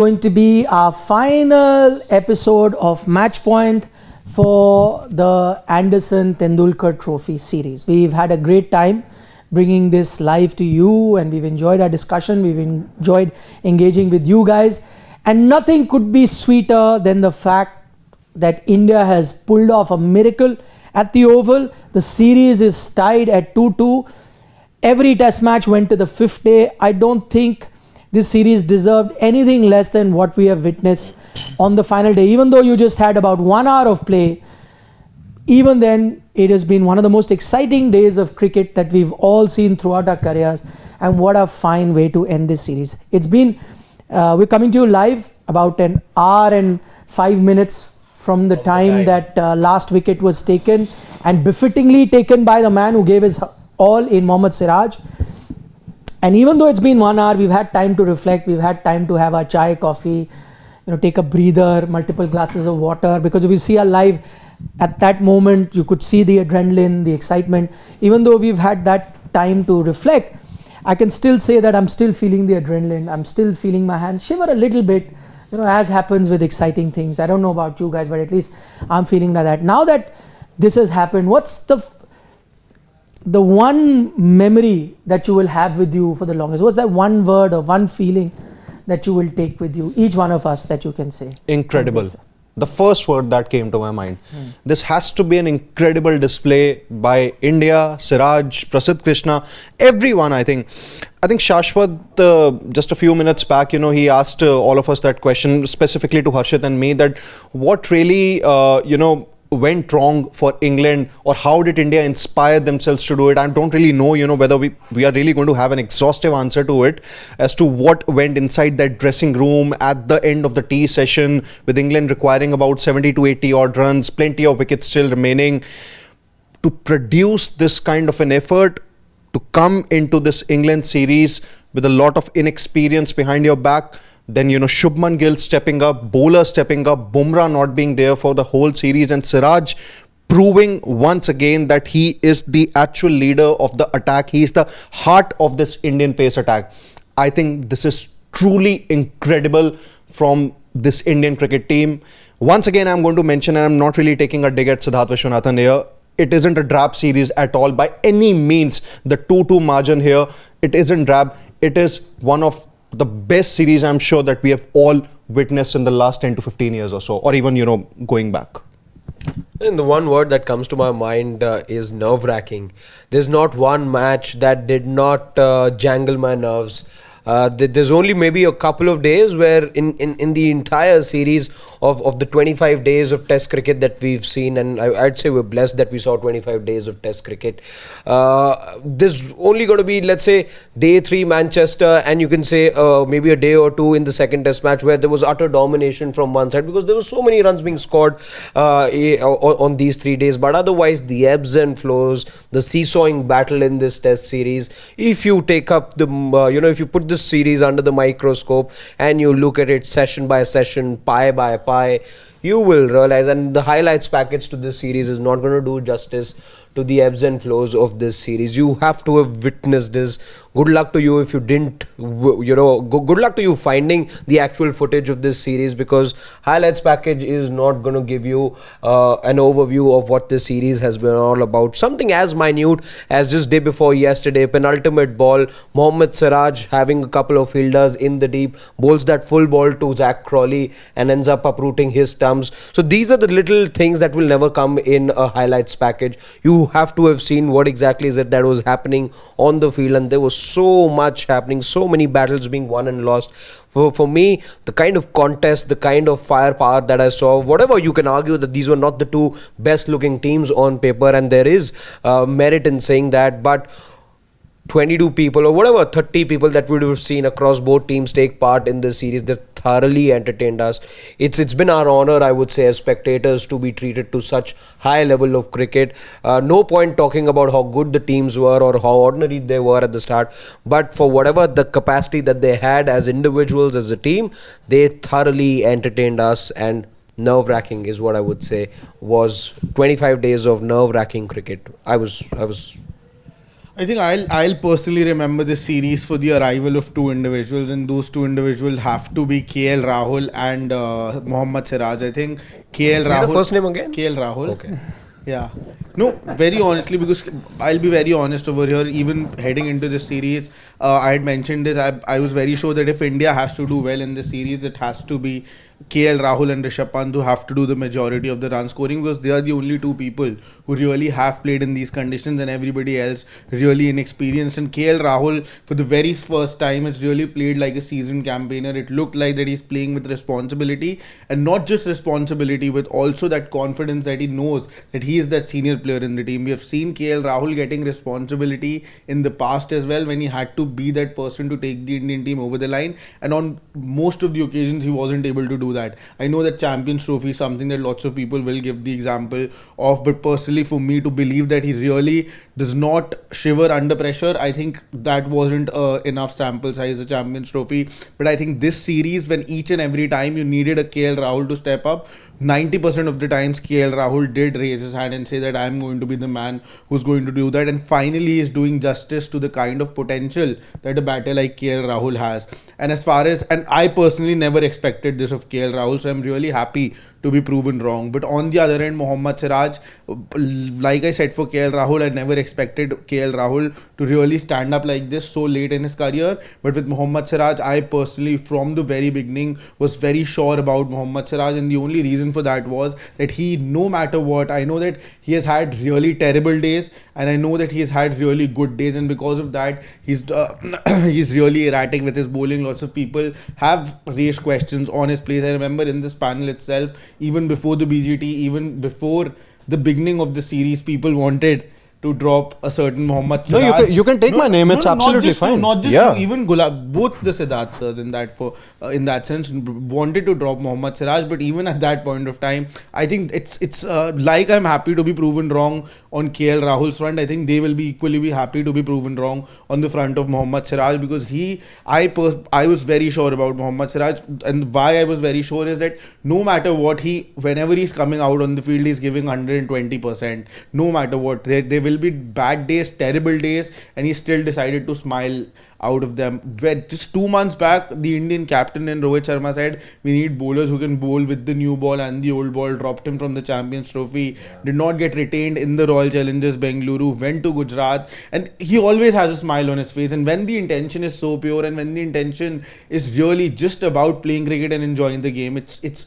going to be our final episode of Match Point for the Anderson Tendulkar Trophy series. We've had a great time bringing this live to you, and we've enjoyed our discussion. We've enjoyed engaging with you guys, and nothing could be sweeter than the fact that India has pulled off a miracle at the Oval. The series is tied at 2-2. Every test match went to the fifth day. I don't think this series deserved anything less than what we have witnessed on the final day. Even though you just had about 1 hour of play, even then it has been one of the most exciting days of cricket that we've all seen throughout our careers. And what a fine way to end this series. It's been, we're coming to you live about an hour and 5 minutes from the time that last wicket was taken, and befittingly taken by the man who gave his all in Mohammed Siraj. And even though it's been 1 hour, we've had time to reflect, we've had time to have our chai, coffee, take a breather, multiple glasses of water, because if you see our live, at that moment, you could see the adrenaline, the excitement. Even though we've had that time to reflect, I can still say that I'm still feeling the adrenaline. I'm still feeling my hands shiver a little bit, as happens with exciting things. I don't know about you guys, but at least I'm feeling like that. Now that this has happened, what's the one memory that you will have with you for the longest? What's that one word or one feeling that you will take with you, each one of us, that you can say? Incredible. The first word that came to my mind. This has to be an incredible display by India, Siraj, Prasidh Krishna, everyone. I think Shashwat, just a few minutes back, he asked all of us that question, specifically to Harshit and me, that what really, went wrong for England, or how did India inspire themselves to do it? I don't really know, whether we are really going to have an exhaustive answer to it as to what went inside that dressing room at the end of the tea session, with England requiring about 70 to 80 odd runs, plenty of wickets still remaining, to produce this kind of an effort, to come into this England series with a lot of inexperience behind your back. Then, Shubman Gill stepping up, bowler stepping up, Bumrah not being there for the whole series, and Siraj proving once again that he is the actual leader of the attack. He is the heart of this Indian pace attack. I think this is truly incredible from this Indian cricket team. Once again, I'm going to mention, and I'm not really taking a dig at Siddharth Vishwanathan here, it isn't a drab series at all by any means. The 2-2 margin here, it isn't drab. It is one of the best series, I'm sure, that we have all witnessed in the last 10 to 15 years or so, or even, going back. And the one word that comes to my mind is nerve-wracking. There's not one match that did not jangle my nerves. There's only maybe a couple of days where in the entire series of the 25 days of test cricket that we've seen, and I'd say we're blessed that we saw 25 days of test cricket, there's only going to be, let's say, day 3 Manchester, and you can say maybe a day or two in the second test match where there was utter domination from one side, because there were so many runs being scored on these 3 days. But otherwise, the ebbs and flows, the seesawing battle in this test series, if you take up the if you put this series under the microscope and you look at it session by session, pie by pie, you will realize, and the highlights package to this series is not going to do justice to the ebbs and flows of this series. You have to have witnessed this. Good luck to you if you didn't, good luck to you finding the actual footage of this series, because highlights package is not going to give you an overview of what this series has been all about. Something as minute as just day before yesterday, penultimate ball, Mohammed Siraj having a couple of fielders in the deep, bowls that full ball to Zach Crawley and ends up uprooting his stumps. So these are the little things that will never come in a highlights package. You have to have seen what exactly is it that was happening on the field, and there was so much happening, so many battles being won and lost. For me, the kind of contest, the kind of firepower that I saw, whatever you can argue that these were not the two best looking teams on paper, and there is merit in saying that, but 22 people or whatever, 30 people that we would have seen across both teams take part in this series, they've thoroughly entertained us. It's been our honor, I would say, as spectators, to be treated to such high level of cricket. No point talking about how good the teams were or how ordinary they were at the start, but for whatever the capacity that they had as individuals, as a team, they thoroughly entertained us. And nerve-wracking is what I would say was 25 days of nerve-wracking cricket. I was I think I'll personally remember this series for the arrival of two individuals, and those two individuals have to be KL Rahul and Mohammed Siraj. I think KL Say Rahul. the first name again? KL Rahul. Okay. Yeah. No, very honestly, because I'll be very honest over here, even heading into this series, I had mentioned this. I was very sure that if India has to do well in this series, it has to be KL Rahul and Rishabh Pant who have to do the majority of the run scoring, because they are the only two people who really have played in these conditions, and everybody else really inexperienced. And KL Rahul, for the very first time, has really played like a seasoned campaigner. It looked like that he's playing with responsibility, and not just responsibility, with also that confidence that he knows that he is that senior player in the team. We have seen KL Rahul getting responsibility in the past as well, when he had to be that person to take the Indian team over the line, and on most of the occasions he wasn't able to do that. I know that Champions Trophy is something that lots of people will give the example of, but personally for me to believe that he really does not shiver under pressure, I think that wasn't enough sample size, the Champions Trophy. But I think this series, when each and every time you needed a KL Rahul to step up, 90% of the times KL Rahul did raise his hand and say that I'm going to be the man who's going to do that, and finally he is doing justice to the kind of potential that a batter like KL Rahul has. And as far as, and I personally never expected this of KL Rahul, so I'm really happy to be proven wrong. But on the other end, Mohammed Siraj, like I said for KL Rahul, I never expected KL Rahul to really stand up like this so late in his career. But with Mohammed Siraj, I personally from the very beginning was very sure about Mohammed Siraj, and the only reason for that was that he, no matter what, I know that he has had really terrible days, and I know that he has had really good days, and because of that he's he's really erratic with his bowling. Lots of people have raised questions on his place. I remember in this panel itself, even before the BGT, even before the beginning of the series, people wanted to drop a certain Mohammed Siraj. No, you can take my name. It's absolutely fine. Not just Yeah. you, even Gulab, both the Siddharth sirs in that sense wanted to drop Mohammed Siraj. But even at that point of time, I think it's like I'm happy to be proven wrong on KL Rahul's front. I think they will be equally be happy to be proven wrong on the front of Mohammed Siraj, because I was very sure about Mohammed Siraj, and why I was very sure is that no matter what, whenever he's coming out on the field, he's giving 120%. No matter what, there will be bad days, terrible days, and he still decided to smile out of them. Where just 2 months back, the Indian captain and Rohit Sharma said we need bowlers who can bowl with the new ball and the old ball. Dropped him from the Champions Trophy, did not get retained in the Royal Challengers Bengaluru, went to Gujarat, and he always has a smile on his face. And when the intention is so pure, and when the intention is really just about playing cricket and enjoying the game, it's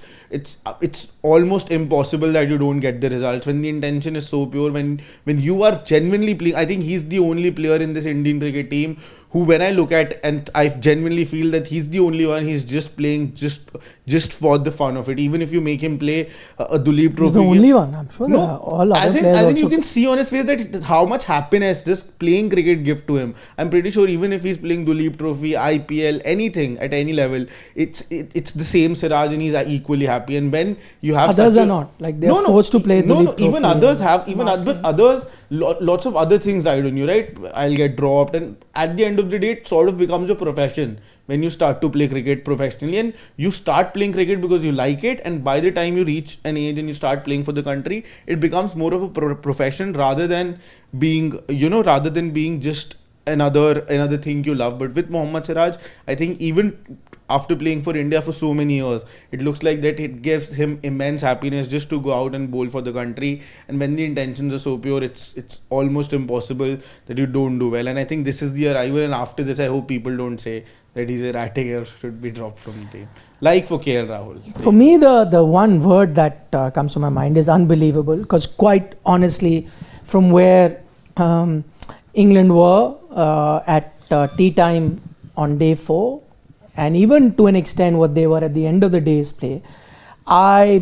almost impossible that you don't get the results. When the intention is so pure, when you are genuinely playing, I think he's the only player in this Indian cricket team who, when I look at, and I genuinely feel that he's the only one, he's just playing just for the fun of it. Even if you make him play a Duleep Trophy, He's the only one. I'm sure there are all other players as in also. you can see on his face that how much happiness just playing cricket give to him. I'm pretty sure even if he's playing Duleep Trophy, IPL, anything at any level, it's the same Siraj, and he's equally happy. And when you have Others are not. Like they are forced to play Duleep Trophy. Even others have, but others, lots of other things died on you, right? I'll get dropped, and at the end of the day, it sort of becomes a profession when you start to play cricket professionally, and you start playing cricket because you like it, and by the time you reach an age and you start playing for the country, it becomes more of a profession rather than being just another thing you love. But with Mohammed Siraj, I think even after playing for India for so many years, it looks like that it gives him immense happiness just to go out and bowl for the country. And when the intentions are so pure, it's almost impossible that you don't do well. And I think this is the arrival, and after this, I hope people don't say that he's erratic or should be dropped from the team. Like for KL Rahul. For me, the one word that comes to my mind is unbelievable, because quite honestly, from where England were at tea time on day 4, and even to an extent what they were at the end of the day's play, at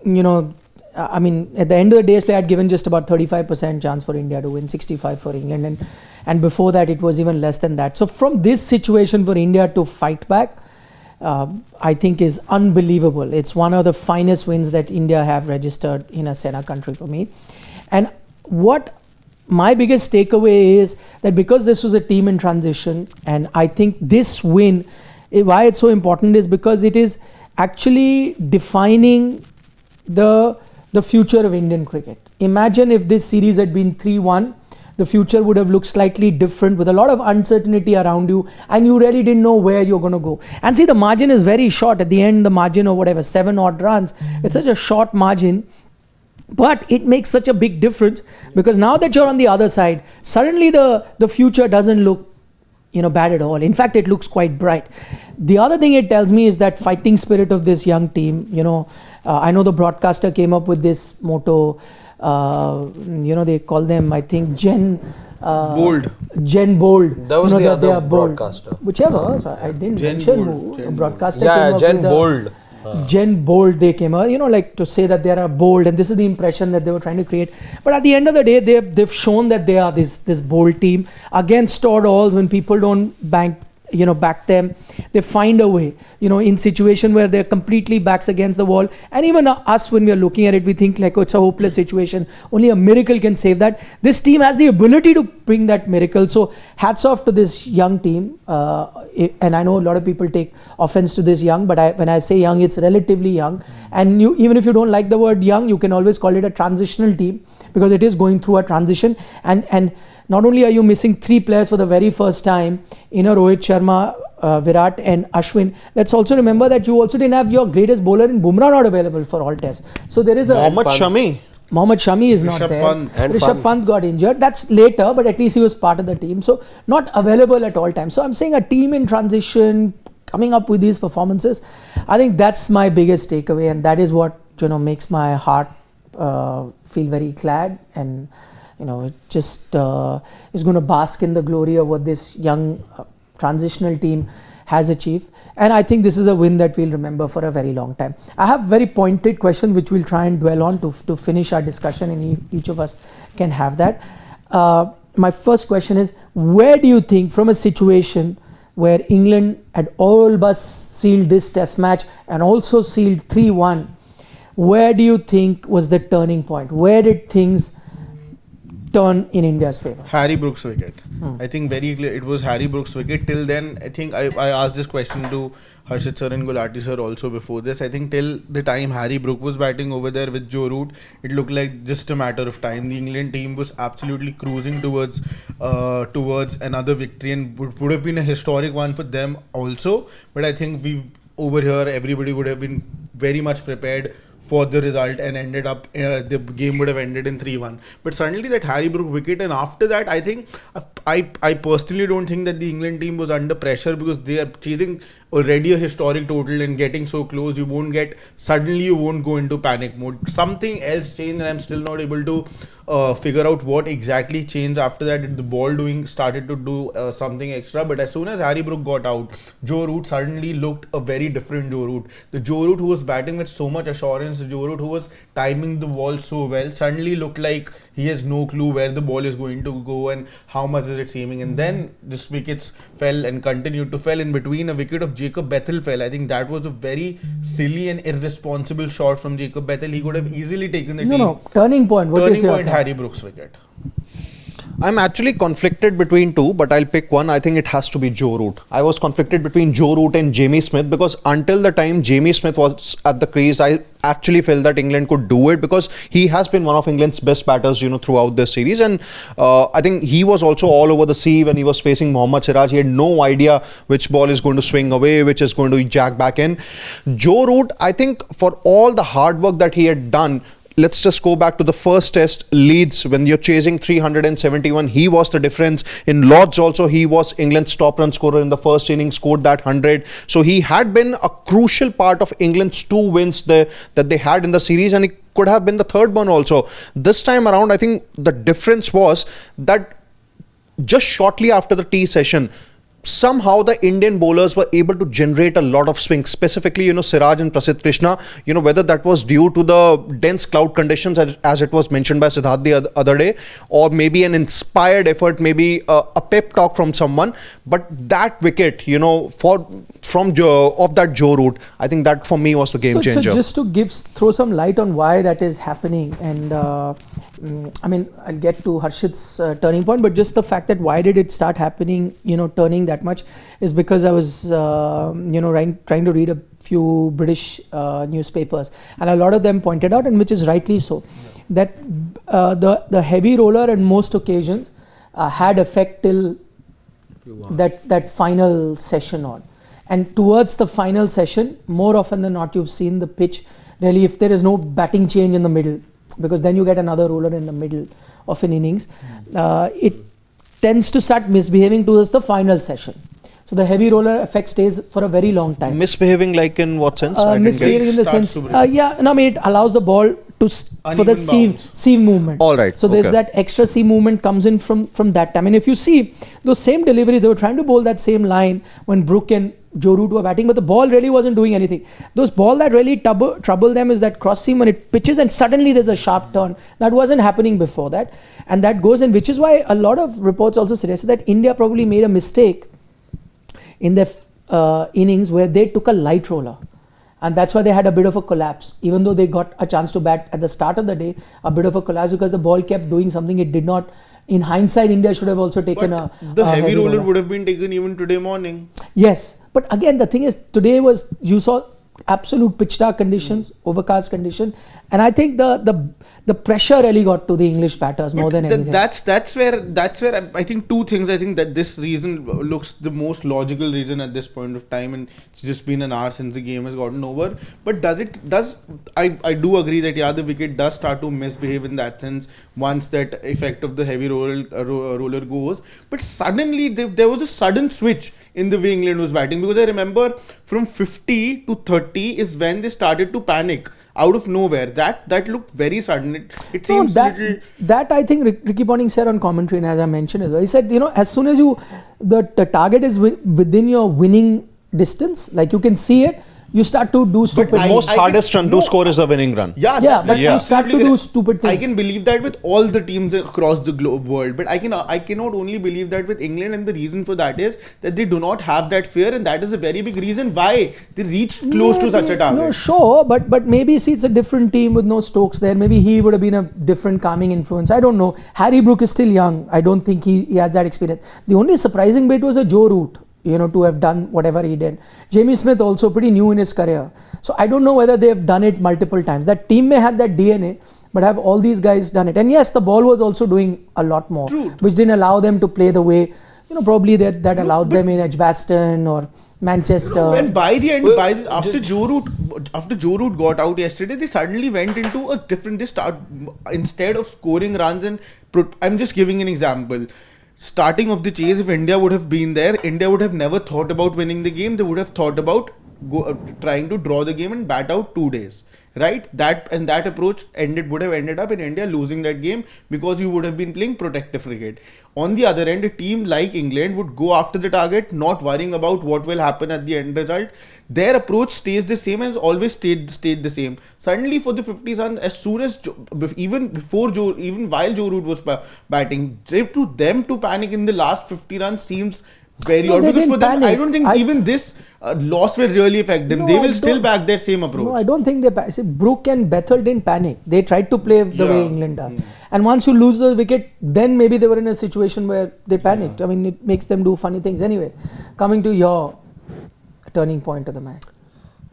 the end of the day's play, I'd given just about 35% chance for India to win, 65 for England, and before that it was even less than that. So from this situation for India to fight back, I think is unbelievable. It's one of the finest wins that India have registered in a Sena country for me. And what my biggest takeaway is that because this was a team in transition, and I think this win, why it's so important is because it is actually defining the future of Indian cricket. Imagine if this series had been 3-1, the future would have looked slightly different with a lot of uncertainty around you, and you really didn't know where you're going to go. And see, the margin is very short. At the end, the margin of whatever, 7 odd runs, it's such a short margin. But it makes such a big difference, because now that you're on the other side, suddenly the future doesn't look bad at all. In fact, it looks quite bright. The other thing it tells me is that fighting spirit of this young team. I know the broadcaster came up with this motto. They call them, I think, Gen Bold. That was the other broadcaster. Whichever. So I didn't mention who. The broadcaster came up Gen with Bold. Gen Bold, they came out, like to say that they are bold, and this is the impression that they were trying to create. But at the end of the day, they've shown that they are this bold team against odd odds. When people don't back them, they find a way, in situation where they're completely backs against the wall. And even us, when we are looking at it, we think like, oh, it's a hopeless situation, only a miracle can save that. This team has the ability to bring that miracle. So hats off to this young team. And I know a lot of people take offense to this young, but when I say young, it's relatively young. And even if you don't like the word young, you can always call it a transitional team, because it is going through a transition. And not only are you missing 3 players for the very first time in a Rohit Sharma, Virat and Ashwin, let's also remember that you also didn't have your greatest bowler in Bumrah not available for all tests. So there is Mohammed Shami Rishabh is not there. Pant. And Rishabh Pant got injured. That's later, but at least he was part of the team. So not available at all times. So I'm saying a team in transition, coming up with these performances, I think that's my biggest takeaway, and that is what makes my heart feel very glad, and it just is going to bask in the glory of what this young transitional team has achieved. And I think this is a win that we'll remember for a very long time. I have very pointed questions which we'll try and dwell on to finish our discussion, and each of us can have that. My first question is, where do you think, from a situation where England had all but sealed this test match and also sealed 3-1, where do you think was the turning point? Where did things turn in India's favour? Harry Brook's wicket. I think very clear it was Harry Brook's wicket. Till then, I think I asked this question to Harshit sir and Gulati sir also before this. I think till the time Harry Brook was batting over there with Joe Root, it looked like just a matter of time. The England team was absolutely cruising towards another victory, and would have been a historic one for them also. But I think over here, everybody would have been very much prepared for the result, and ended up the game would have ended in 3-1. But suddenly that Harry Brook wicket, and after that, I think I personally don't think that the England team was under pressure, because they are chasing already a historic total and getting so close. You won't go into panic mode. Something else changed, and I'm still not able to figure out what exactly changed after that. Did the ball started to do something extra? But as soon as Harry Brook got out, Joe Root suddenly looked a very different Joe Root. The Joe Root who was batting with so much assurance, the Joe Root who was timing the ball so well, suddenly looked like he has no clue where the ball is going to go and how much is it seaming. And then this wickets fell and continued to fall. In between, a wicket of Jacob Bethel fell. I think that was a very silly and irresponsible shot from Jacob Bethel. He could have easily taken the turning point. Turning point, Harry Brook's wicket. I'm actually conflicted between two, but I'll pick one. I think it has to be Joe Root. I was conflicted between Joe Root and Jamie Smith, because until the time Jamie Smith was at the crease, I actually felt that England could do it, because he has been one of England's best batters, throughout this series. And I think he was also all over the sea when he was facing Mohammed Siraj. He had no idea which ball is going to swing away, which is going to jack back in. Joe Root, I think for all the hard work that he had done, let's just go back to the first test, Leeds, when you're chasing 371, he was the difference. In Lords also, he was England's top run scorer in the first inning, scored that 100. So he had been a crucial part of England's 2 wins that they had in the series, and it could have been the third one also. This time around, I think the difference was that just shortly after the tea session, somehow the Indian bowlers were able to generate a lot of swings, specifically, Siraj and Prasidh Krishna, whether that was due to the dense cloud conditions as it was mentioned by Siddharth the other day, or maybe an inspired effort, maybe a pep talk from someone. But that wicket, of that Joe Root, I think that for me was the game changer. So just to throw some light on why that is happening, and I'll get to Harshit's turning point, but just the fact that why did it start happening, turning that much, is because I was, trying to read a few British newspapers, and a lot of them pointed out, and which is rightly so, that the heavy roller on most occasions had effect till that final session on. And towards the final session, more often than not, you've seen the pitch really, if there is no batting change in the middle, because then you get another roller in the middle of an innings, it tends to start misbehaving towards the final session. So the heavy roller effect stays for a very long time. Misbehaving like in what sense? Misbehaving in the sense, it allows the ball to for the seam movement. All right. So there's that extra seam movement comes in from that time. And if you see those same deliveries, they were trying to bowl that same line when Brook and Joe Root were batting, but the ball really wasn't doing anything. Those ball that really trouble them is that cross seam when it pitches and suddenly there's a sharp turn. That wasn't happening before that. And that goes in, which is why a lot of reports also suggested that India probably made a mistake in their innings where they took a light roller, and that's why they had a bit of a collapse, even though they got a chance to bat at the start of the day. A bit of a collapse because the ball kept doing something it did not. In hindsight, India should have also taken the heavy roller would have been taken even today morning. Yes, but again the thing is, today you saw absolute pitch dark conditions, overcast condition, and I think the pressure really got to the English batters more than anything. That's where I think two things. I think that this reason looks the most logical reason at this point of time, and it's just been an hour since the game has gotten over. But I do agree that the wicket does start to misbehave in that sense once that effect of the heavy roller goes. But suddenly there was a sudden switch in the way England was batting, because I remember from 50 to 30 is when they started to panic out of nowhere. That looked very sudden. It seems that I think Ricky Ponting said on commentary, and as I mentioned as well, he said, as soon as the target is within your winning distance, like you can see it, you start to do stupid. But most hardest run to score is the winning run. You start to do stupid things. I can believe that with all the teams across the globe world, but I cannot only believe that with England, and the reason for that is that they do not have that fear, and that is a very big reason why they reached close to such a target. No, sure, but maybe see, it's a different team with no Stokes there. Maybe he would have been a different calming influence. I don't know. Harry Brook is still young. I don't think he has that experience. The only surprising bit was a Joe Root, to have done whatever he did. Jamie Smith also pretty new in his career. So I don't know whether they have done it multiple times. That team may have that DNA, but have all these guys done it? And yes, the ball was also doing a lot more, which didn't allow them to play the way, probably that allowed them in Edgbaston or Manchester. And by the end, after Joe Root got out yesterday, they suddenly went into a different. They start, instead of scoring runs, and I'm just giving an example. Starting of the chase, if India would have been there, India would have never thought about winning the game. They would have thought about trying to draw the game and bat out 2 days. Right? That approach would have ended up in India losing that game, because you would have been playing protective cricket. On the other end, a team like England would go after the target, not worrying about what will happen at the end result. Their approach stays the same, as always stayed the same. Suddenly for the 50 runs, as soon as even while Joe Root was batting, to them to panic in the last 50 runs seems very odd, because for them, I don't think even this loss will really affect them. They will still back their same approach. No, I don't think they panic. See, Brook and Bethel didn't panic. They tried to play the way England does. And once you lose the wicket, then maybe they were in a situation where they panicked. I mean, it makes them do funny things. Anyway, coming to your turning point of the match.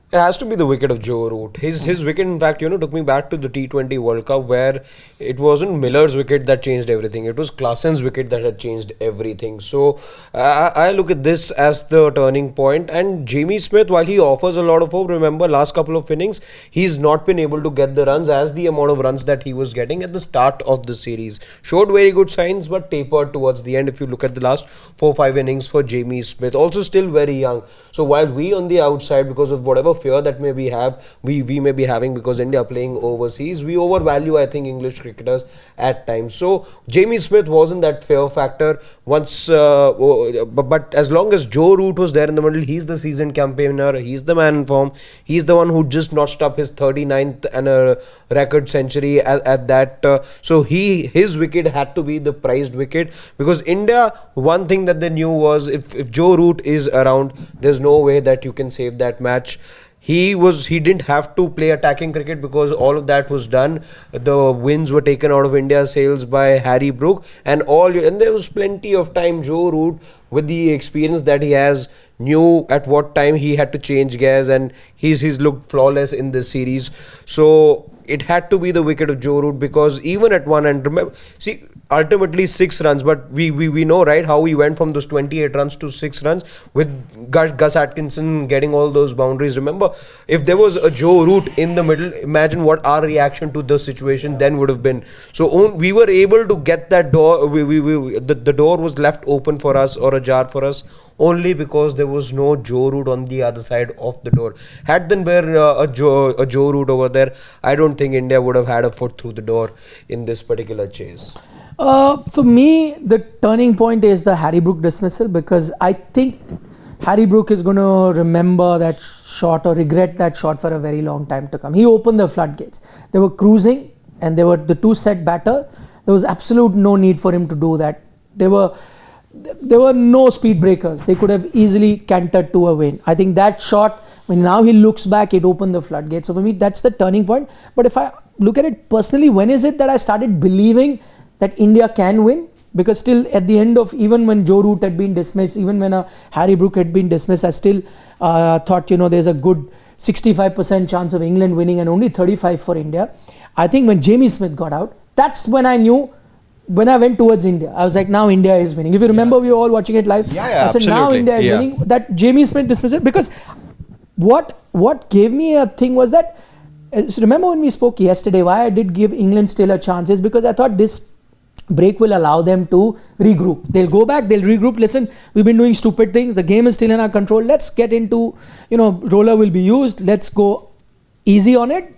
It has to be the wicket of Joe Root. His wicket, in fact, took me back to the T20 World Cup, where it wasn't Miller's wicket that changed everything. It was Klaasen's wicket that had changed everything. So I look at this as the turning point. And Jamie Smith, while he offers a lot of hope, remember last couple of innings, he's not been able to get the runs as the amount of runs that he was getting at the start of the series. Showed very good signs, but tapered towards the end. If you look at the last 4-5 innings for Jamie Smith, also still very young. So while we on the outside, because of whatever fear that we may be having because India are playing overseas, we overvalue, I think, English cricketers at times. So Jamie Smith wasn't that fear factor once, but as long as Joe Root was there in the middle, he's the seasoned campaigner, he's the man in form, he's the one who just notched up his 39th and a record century at that. So his wicket had to be the prized wicket, because India, one thing that they knew was if Joe Root is around, there's no way that you can save that match. He didn't have to play attacking cricket because all of that was done. The wins were taken out of India's sails by Harry Brook, and there was plenty of time. Joe Root with the experience that he has, knew at what time he had to change gears, and he's looked flawless in this series. So it had to be the wicket of Joe Root, because even at one end, remember, see, ultimately 6 runs, but we know, right, how he went from those 28 runs to 6 runs with Gus Atkinson getting all those boundaries. Remember, if there was a Joe Root in the middle, imagine what our reaction to the situation then would have been. So we were able to get that door, the door was left open for us, or ajar for us, only because there was no Joe Root on the other side of the door. Had there been a Joe Root over there, I don't think India would have had a foot through the door in this particular chase. For me, the turning point is the Harry Brook dismissal, because I think Harry Brook is going to remember that shot or regret that shot for a very long time to come. He opened the floodgates. They were cruising, and they were the 2 set batter. There was absolute no need for him to do that. There were no speed breakers. They could have easily cantered to a win. I think that shot, when now he looks back, it opened the floodgates. So for me, that's the turning point. But if I look at it personally, when is it that I started believing that India can win? Because still at the end of, even when Joe Root had been dismissed, even when Harry Brook had been dismissed, I still thought, there's a good 65% chance of England winning and only 35 for India. I think when Jamie Smith got out, that's when I knew, when I went towards India, I was like, now India is winning. If you remember, we were all watching it live. I said, now India is winning. That Jamie Smith dismissal, because what gave me a thing was that, so remember when we spoke yesterday, why I did give England still a chance is because I thought this break will allow them to regroup. They'll go back, they'll regroup. Listen, we've been doing stupid things. The game is still in our control. Let's get into, roller will be used. Let's go easy on it.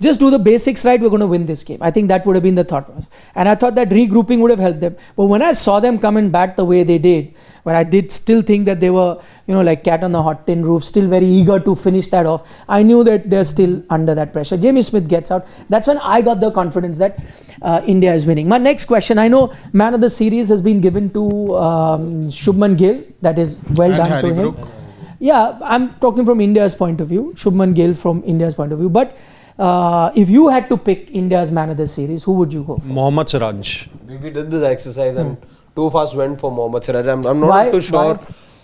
Just do the basics right. We're going to win this game. I think that would have been the thought. And I thought that regrouping would have helped them. But when I saw them come and bat the way they did, but I did still think that they were, like cat on the hot tin roof, still very eager to finish that off. I knew that they're still under that pressure. Jamie Smith gets out. That's when I got the confidence that India is winning. My next question, I know man of the series has been given to Shubman Gill. That is well done Harry to him. Brook. Yeah, I'm talking from India's point of view. Shubman Gill from India's point of view. But if you had to pick India's man of the series, who would you go for? Mohammed Siraj. We did this exercise and two of us went for Mohammed Siraj. I'm not Why? too sure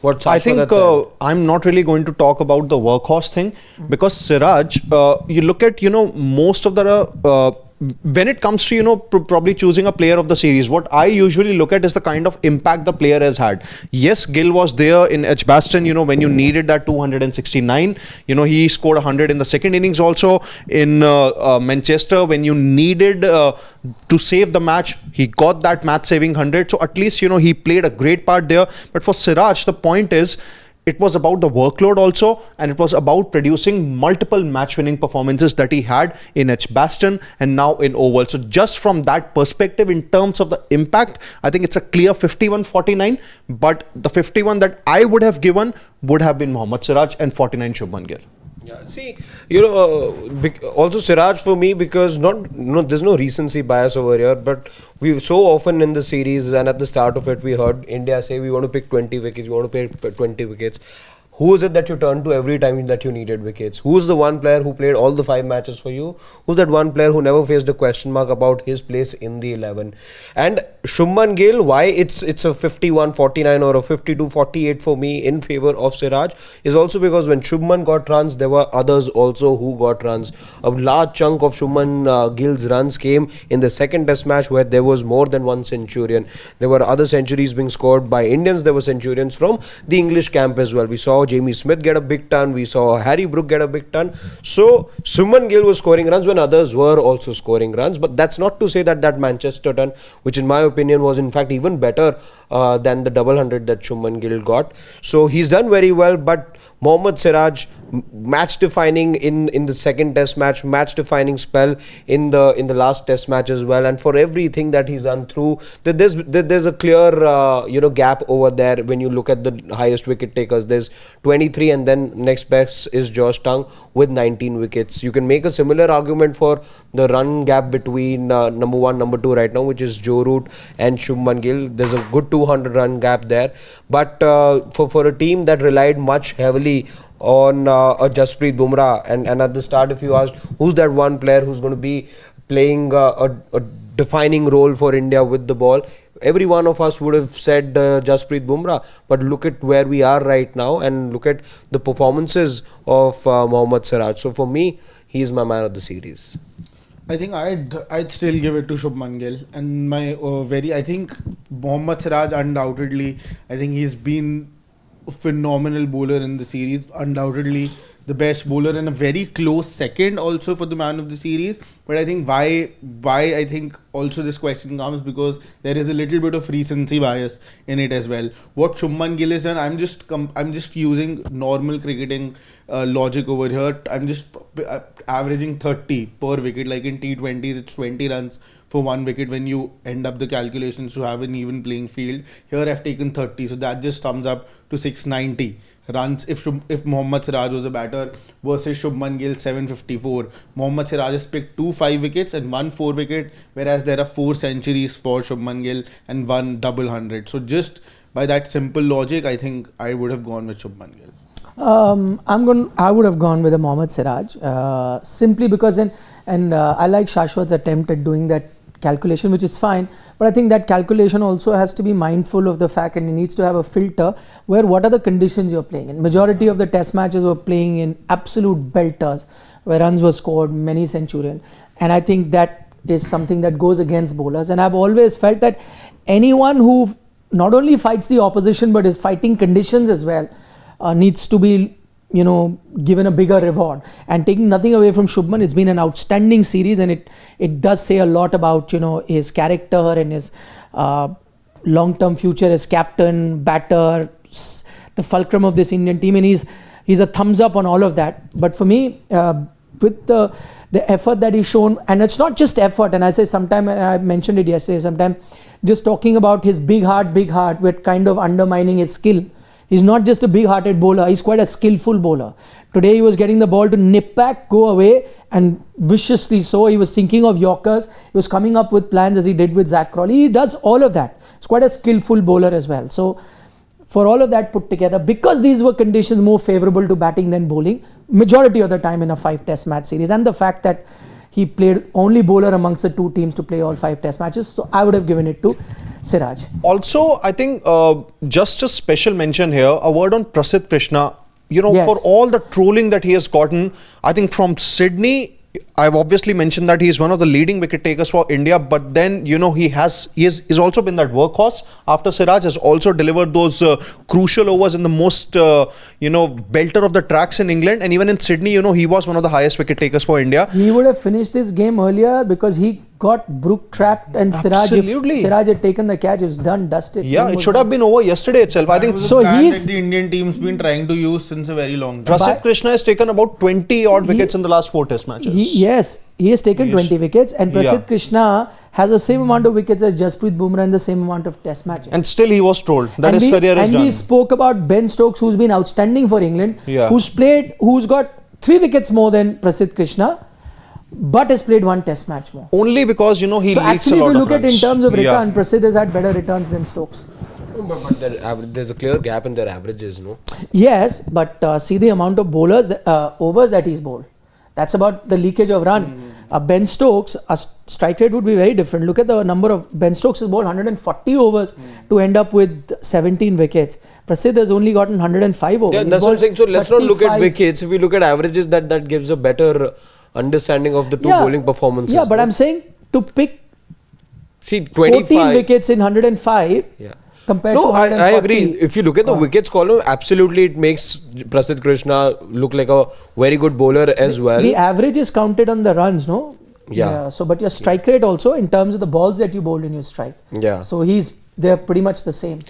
what Shashwat I think had said. I'm not really going to talk about the workhorse thing, because Siraj, you look at, most of the when it comes to, probably choosing a player of the series, what I usually look at is the kind of impact the player has had. Yes, Gill was there in Edgbaston, when you needed that 269. He scored 100 in the second innings also. In Manchester, when you needed to save the match, he got that match-saving 100. So at least, he played a great part there. But for Siraj, the point is, it was about the workload also, and it was about producing multiple match-winning performances that he had in Edgbaston and now in Oval. So just from that perspective, in terms of the impact, I think it's a clear 51-49. But the 51 that I would have given would have been Mohammed Siraj and 49 Shubman Gill. Yeah, see, also Siraj for me, because there's no recency bias over here, but we so often in the series and at the start of it, we heard India say we want to pick 20 wickets, we want to pick 20 wickets. Who is it that you turned to every time that you needed wickets? Who's the one player who played all the 5 matches for you? Who's that one player who never faced a question mark about his place in the 11? And Shubman Gill, why it's a 51-49 or a 52-48 for me in favour of Siraj is also because when Shubman got runs, there were others also who got runs. A large chunk of Shubman Gill's runs came in the second test match where there was more than one centurion. There were other centuries being scored by Indians. There were centurions from the English camp as well. We saw Jamie Smith get a big ton. We saw Harry Brook get a big ton. So Shubman Gill was scoring runs when others were also scoring runs. But that's not to say that Manchester ton, which in my opinion was in fact even better than the double 100 that Shubman Gill got. So he's done very well. But Mohammed Siraj, match defining in the second test match, match defining spell in the last test match as well, and for everything that he's done through, there's a clear gap over there when you look at the highest wicket takers. There's 23 and then next best is Josh Tongue with 19 wickets. You can make a similar argument for the run gap between number 1, number 2 right now, which is Joe Root and Shubman Gill. There's a good 200 run gap there, but for a team that relied much heavily on a Jasprit Bumrah, and at the start if you asked who's that one player who's going to be playing a defining role for India with the ball, every one of us would have said Jasprit Bumrah. But look at where we are right now, and look at the performances of Mohammad Siraj. So for me, he is my man of the series. I think I'd still give it to Shubman Gill, and my I think Mohammad Siraj undoubtedly, I think he's been a phenomenal bowler in the series, undoubtedly the best bowler, and a very close second also for the man of the series. But I think why I think also this question comes because there is a little bit of recency bias in it as well. What Shubman Gill has done, I'm just using normal cricketing logic over here. I'm just averaging 30 per wicket. Like in T20s, it's 20 runs for one wicket when you end up the calculations to have an even playing field. Here I've taken 30, so that just sums up to 690 runs if Mohammad Siraj was a batter versus Shubman Gill 754. Mohammad Siraj has picked 2 5 wickets and 1 4 wicket, whereas there are 4 centuries for Shubman Gill and 1 double hundred. So just by that simple logic, I think I would have gone with Shubman Gill. I would have gone with a Mohammad Siraj simply because I like Shashwat's attempt at doing that calculation, which is fine, but I think that calculation also has to be mindful of the fact, and it needs to have a filter where what are the conditions you're playing in. Majority of the test matches were playing in absolute belters where runs were scored, many centurion, and I think that is something that goes against bowlers. And I've always felt that anyone who not only fights the opposition but is fighting conditions as well needs to be given a bigger reward. And taking nothing away from Shubman, it's been an outstanding series, and it does say a lot about his character and his long-term future as captain, batter, the fulcrum of this Indian team, and he's a thumbs up on all of that. But for me, with the effort that he's shown, and it's not just effort, and I say sometime, and I mentioned it yesterday, sometime just talking about his big heart, we're kind of undermining his skill. He's not just a big-hearted bowler, he's quite a skillful bowler. Today he was getting the ball to nip back, go away, and viciously so. He was thinking of Yorkers, he was coming up with plans as he did with Zach Crawley. He does all of that. He's quite a skillful bowler as well. So for all of that put together, because these were conditions more favourable to batting than bowling, majority of the time in a 5 test match series, and the fact that he played only bowler amongst the 2 teams to play all 5 test matches, so I would have given it to Siraj. Also, I think just a special mention here, a word on Prasidh Krishna. Yes. For all the trolling that he has gotten, I think from Sydney, I've obviously mentioned that he is one of the leading wicket takers for India, but then he's also been that workhorse. After Siraj has also delivered those crucial overs in the most belter of the tracks in England, and even in Sydney, he was one of the highest wicket takers for India. He would have finished this game earlier because he got Brook trapped, and Siraj, if Siraj had taken the catch, it was done, dusted. Yeah, it should have been over yesterday itself. I think so. He's the Indian team's been trying to use since a very long time. Prasidh Krishna has taken about 20 odd wickets in the last 4 test matches. He has taken 20 wickets, and Prasidh Krishna has the same amount of wickets as Jasprit Bumrah in the same amount of test matches. And still he was trolled that his career is done. And we spoke about Ben Stokes, who's been outstanding for England, who's got 3 wickets more than Prasidh Krishna, but has played 1 test match more. Only because he leaks a lot of runs. So actually, if you look at in terms of return, Prasidh has had better returns than Stokes. But there's a clear gap in their averages, no? Yes, but see the amount of bowlers, overs that he's bowled. That's about the leakage of run. Ben Stokes, a strike rate would be very different. Look at the number of Ben Stokes has bowled 140 overs to end up with 17 wickets. Prasidh has only gotten 105 overs. Yeah, that's what I'm saying. So let's not look at wickets. If we look at averages, that gives a better understanding of the 2 bowling performances. Yeah, but I'm saying to pick 25 14 wickets in 105. Yeah. Compared to I agree. If you look at the wickets column, absolutely it makes Prasidh Krishna look like a very good bowler as well. The average is counted on the runs, no? Yeah. So, but your strike rate also in terms of the balls that you bowled in your strike. Yeah. So they're pretty much the same.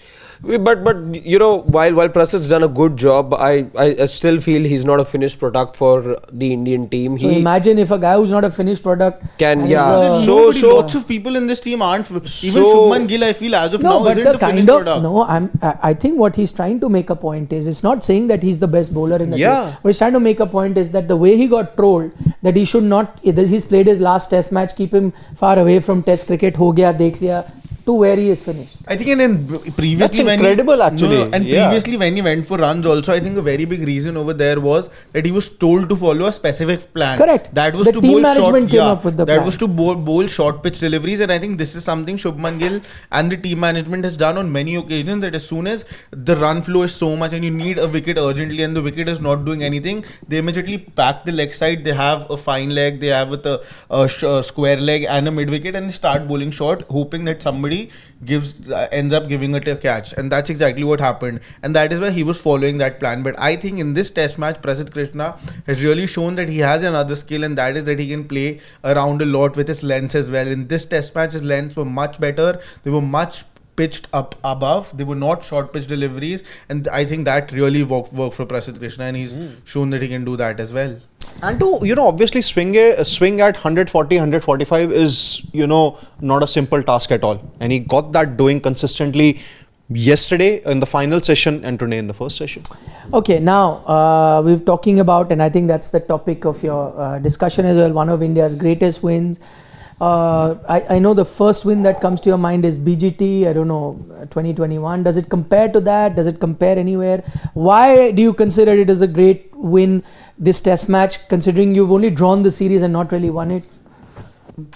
But while Prasidh's done a good job, I still feel he's not a finished product for the Indian team. So imagine if a guy who's not a finished product lots of people in this team aren't. Even Shubman Gill, I feel as of now isn't a finished product. No, I think what he's trying to make a point is, it's not saying that he's the best bowler in the team. What he's trying to make a point is that the way he got trolled, that he should not, he's played his last test match, keep him far away from test cricket, ho gaya, dekh liya. to where he is finished. I think previously That's when incredible, actually. and Yeah. previously when he went for runs also, I think a very big reason over there was that he was told to follow a specific plan. Correct. That was The to team bowl management short. came up with the that plan. was to bowl short pitch deliveries, and I think this is something Shubman Gill and the team management has done on many occasions. That as soon as the run flow is so much and you need a wicket urgently, and the wicket is not doing anything, they immediately pack the leg side. They have a fine leg, they have with a square leg and a mid wicket, and they start bowling short, hoping that somebody ends up giving it a catch. And that's exactly what happened, and that is why he was following that plan. But I think in this test match, Prasidh Krishna has really shown that he has another skill, and that is that he can play around a lot with his lengths as well. In this test match, his lengths were much better. They were much pitched up above. They were not short pitch deliveries, and I think that really worked for Prasidh Krishna, and he's shown that he can do that as well. And to, obviously swing at 140, 145 is, not a simple task at all. And he got that doing consistently yesterday in the final session and today in the first session. Okay, now we're talking about, and I think that's the topic of your discussion as well, one of India's greatest wins. I know the first win that comes to your mind is BGT, I don't know, 2021. Does it compare to that? Does it compare anywhere? Why do you consider it as a great win, this test match, considering you've only drawn the series and not really won it?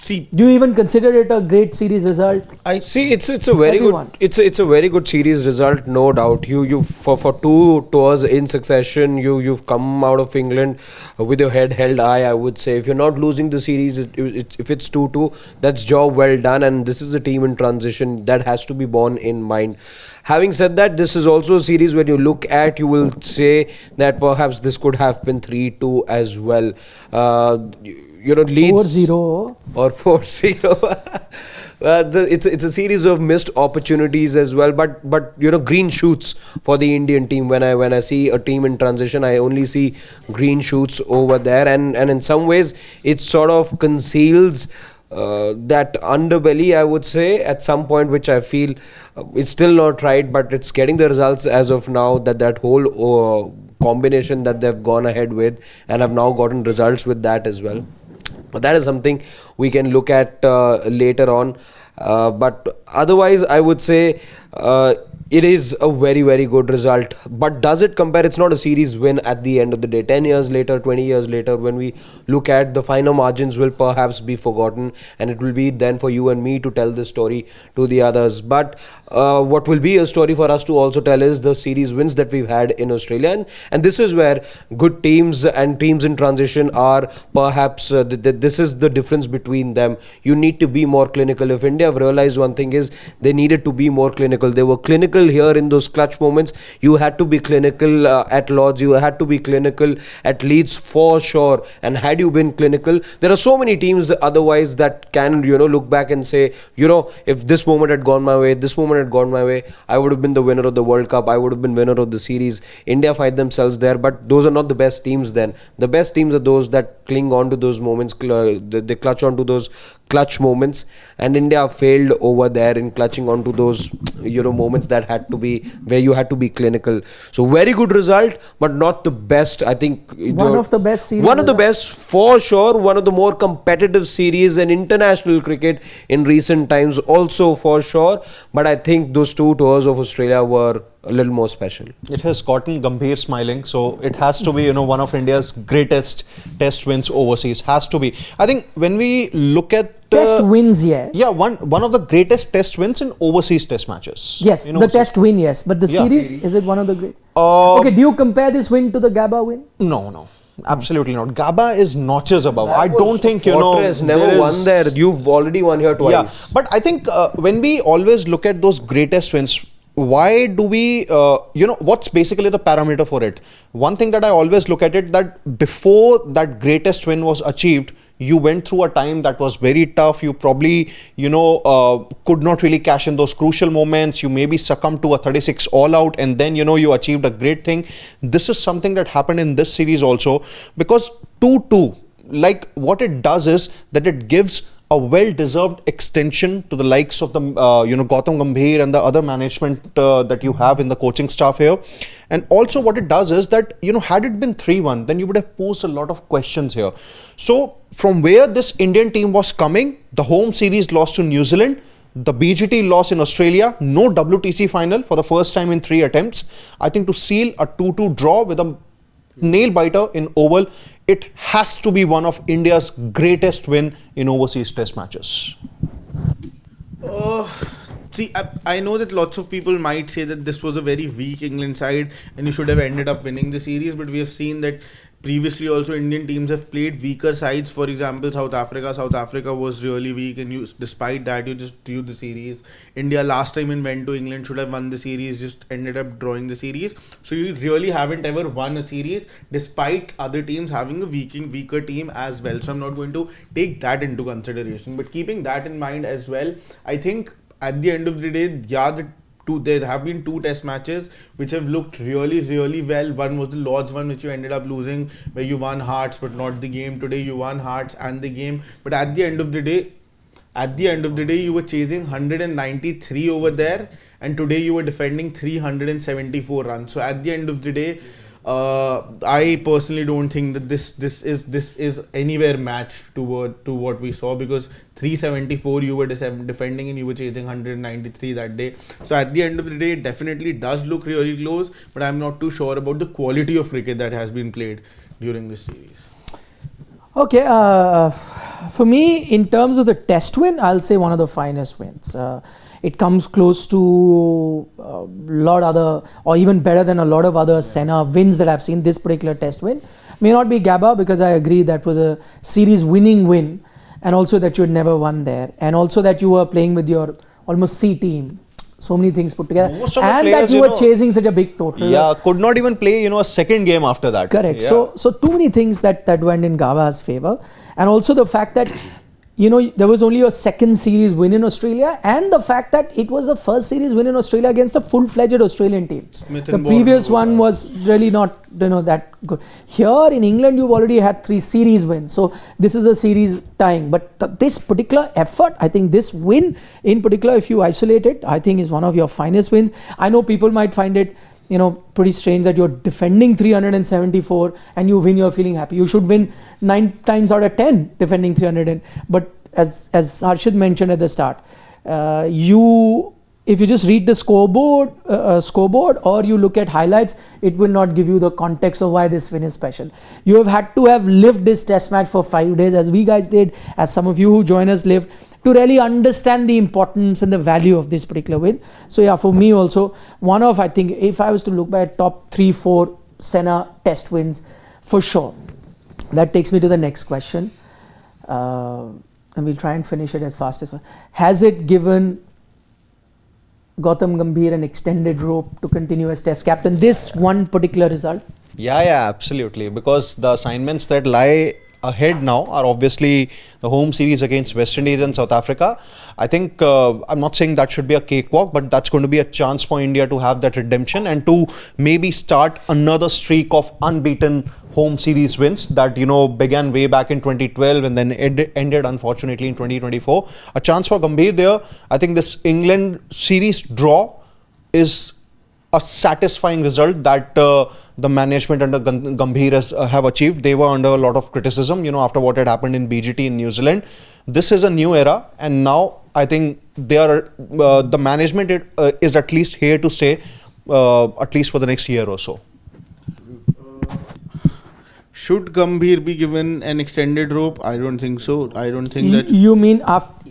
See, do you even consider it a great series result? I see it's a very Everyone. good it's a very good series result, no doubt. You for 2 tours in succession, you've come out of England with your head held high. I would say if you're not losing the series, if it's 2-2, that's job well done. And this is a team in transition that has to be borne in mind. Having said that, this is also a series when you look at, you will say that perhaps this could have been 3-2 as well. Leeds 4-0 or 4-0. It's a series of missed opportunities as well, but green shoots for the Indian team. When I see a team in transition, I only see green shoots over there, and in some ways it sort of conceals that underbelly, I would say, at some point, which I feel it's still not right, but it's getting the results as of now, that whole combination that they've gone ahead with and have now gotten results with that as well. But that is something we can look at later on. But otherwise, I would say it is a very, very good result. But does it compare? It's not a series win at the end of the day. 10 years later, 20 years later, when we look at the finer margins, will perhaps be forgotten, and it will be then for you and me to tell this story to the others. But what will be a story for us to also tell is the series wins that we've had in Australia. And this is where good teams and teams in transition are perhaps, this is the difference between them. You need to be more clinical. If India have realized one thing is they needed to be more clinical. They were clinical here in those clutch moments. You had to be clinical at Lords. You had to be clinical at Leeds for sure. And had you been clinical, there are so many teams otherwise that can, look back and say, if this moment had gone my way, I would have been the winner of the World Cup. I would have been winner of the series. India fight themselves there, but those are not the best teams then. The best teams are those that cling on to those moments, they clutch on to those clutch moments, and India failed over there in clutching onto those moments that had to be where you had to be clinical. So very good result, but not the best. I think one of the best series. One of the best for sure. One of the more competitive series in international cricket in recent times also for sure. But I think those 2 tours of Australia were a little more special. It has gotten Gambhir smiling, so it has to be, one of India's greatest test wins overseas. Has to be. I think when we look at test wins, yeah, one of the greatest test wins in overseas test matches. Yes, the test win, yes, but the series, is it one of the great? Okay, do you compare this win to the Gabba win? No. Absolutely not. Gabba is notches above. I don't think, never won there. You've already won here twice. Yeah, but I think when we always look at those greatest wins, why do we, what's basically the parameter for it? One thing that I always look at it, that before that greatest win was achieved, you went through a time that was very tough. You probably, could not really cash in those crucial moments. You maybe succumbed to a 36 all out, and then, you achieved a great thing. This is something that happened in this series also, because 2-2, like what it does is that it gives a well-deserved extension to the likes of the, Gautam Gambhir and the other management that you have in the coaching staff here. And also what it does is that, had it been 3-1, then you would have posed a lot of questions here. So from where this Indian team was coming, the home series lost to New Zealand, The BGT loss in Australia, no WTC final for the first time in 3 attempts. I think to seal a 2-2 draw with a nail biter in Oval, it has to be one of India's greatest win in overseas test matches. See, I know that lots of people might say that this was a very weak England side and you should have ended up winning the series, but we have seen that previously also Indian teams have played weaker sides. For example, South Africa was really weak, and despite that you just drew the series. India last time it went to England should have won the series, just ended up drawing the series. So you really haven't ever won a series despite other teams having a weaker team as well. So I'm not going to take that into consideration, but keeping that in mind as well, I think at the end of the day, there have been 2 test matches which have looked really, really well. One was the Lord's one, which you ended up losing, where you won hearts but not the game. Today you won hearts and the game. But at the end of the day, you were chasing 193 over there, and today you were defending 374 runs. So at the end of the day, I personally don't think that this is anywhere matched to what we saw, because 374 you were defending and you were chasing 193 that day. So at the end of the day, it definitely does look really close, but I'm not too sure about the quality of cricket that has been played during this series. Okay, for me, in terms of the test win, I'll say one of the finest wins. It comes close to a lot other, or even better than a lot of other Senna wins that I've seen. This particular test win may not be Gabba, because I agree that was a series winning win, and also that you had never won there, and also that you were playing with your almost C team. So many things put together, and players, that you were chasing such a big total. Yeah, could not even play, a second game after that. Correct. Yeah. So too many things that went in Gava's favor, and also the fact that there was only a second series win in Australia, and the fact that it was the first series win in Australia against a full-fledged Australian team. The previous one was really not that good. Here in England, you've already had 3 series wins, so this is a series tying. But this particular effort, I think this win in particular, if you isolate it, I think is one of your finest wins. I know people might find it pretty strange that you're defending 374 and you win, you're feeling happy. You should win 9 times out of 10 defending 300. But as Harshit mentioned at the start, if you just read the scoreboard or you look at highlights, it will not give you the context of why this win is special. You have had to have lived this test match for 5 days, as we guys did, as some of you who join us lived, to really understand the importance and the value of this particular win. So yeah, for me also, one of, I think, if I was to look by top 3-4 Senna test wins, for sure. That takes me to the next question. And we'll try and finish it as fast as possible. Has it given Gautam Gambhir an extended rope to continue as test captain, this one particular result? Yeah, absolutely. Because the assignments that lie ahead now are obviously the home series against West Indies and South Africa. I think, I'm not saying that should be a cakewalk, but that's going to be a chance for India to have that redemption and to maybe start another streak of unbeaten home series wins that, began way back in 2012 and then ended unfortunately in 2024. A chance for Gambhir there. I think this England series draw is a satisfying result that the management under Gambhir have achieved. They were under a lot of criticism, after what had happened in BGT in New Zealand. This is a new era, and now I think they are the management is at least here to stay, at least for the next year or so. Should Gambhir be given an extended rope? I don't think so. I don't think that. You mean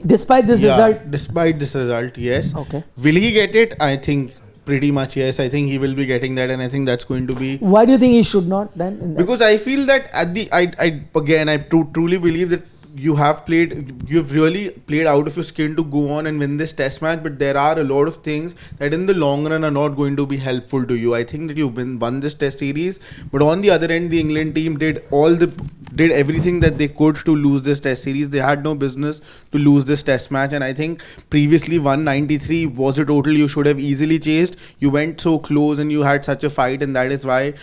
despite this result? Despite this result, yes. Okay. Will he get it? I think pretty much yes. I think he will be getting that, and I think that's going to be. Why do you think he should not then? Because I feel that I truly believe that you've really played out of your skin to go on and win this test match, but there are a lot of things that in the long run are not going to be helpful to you. I think that you've won this test series, but on the other end, the England team did everything that they could to lose this test series. They had no business to lose this test match, and I think previously 193 was a total you should have easily chased. You went so close and you had such a fight, and that is why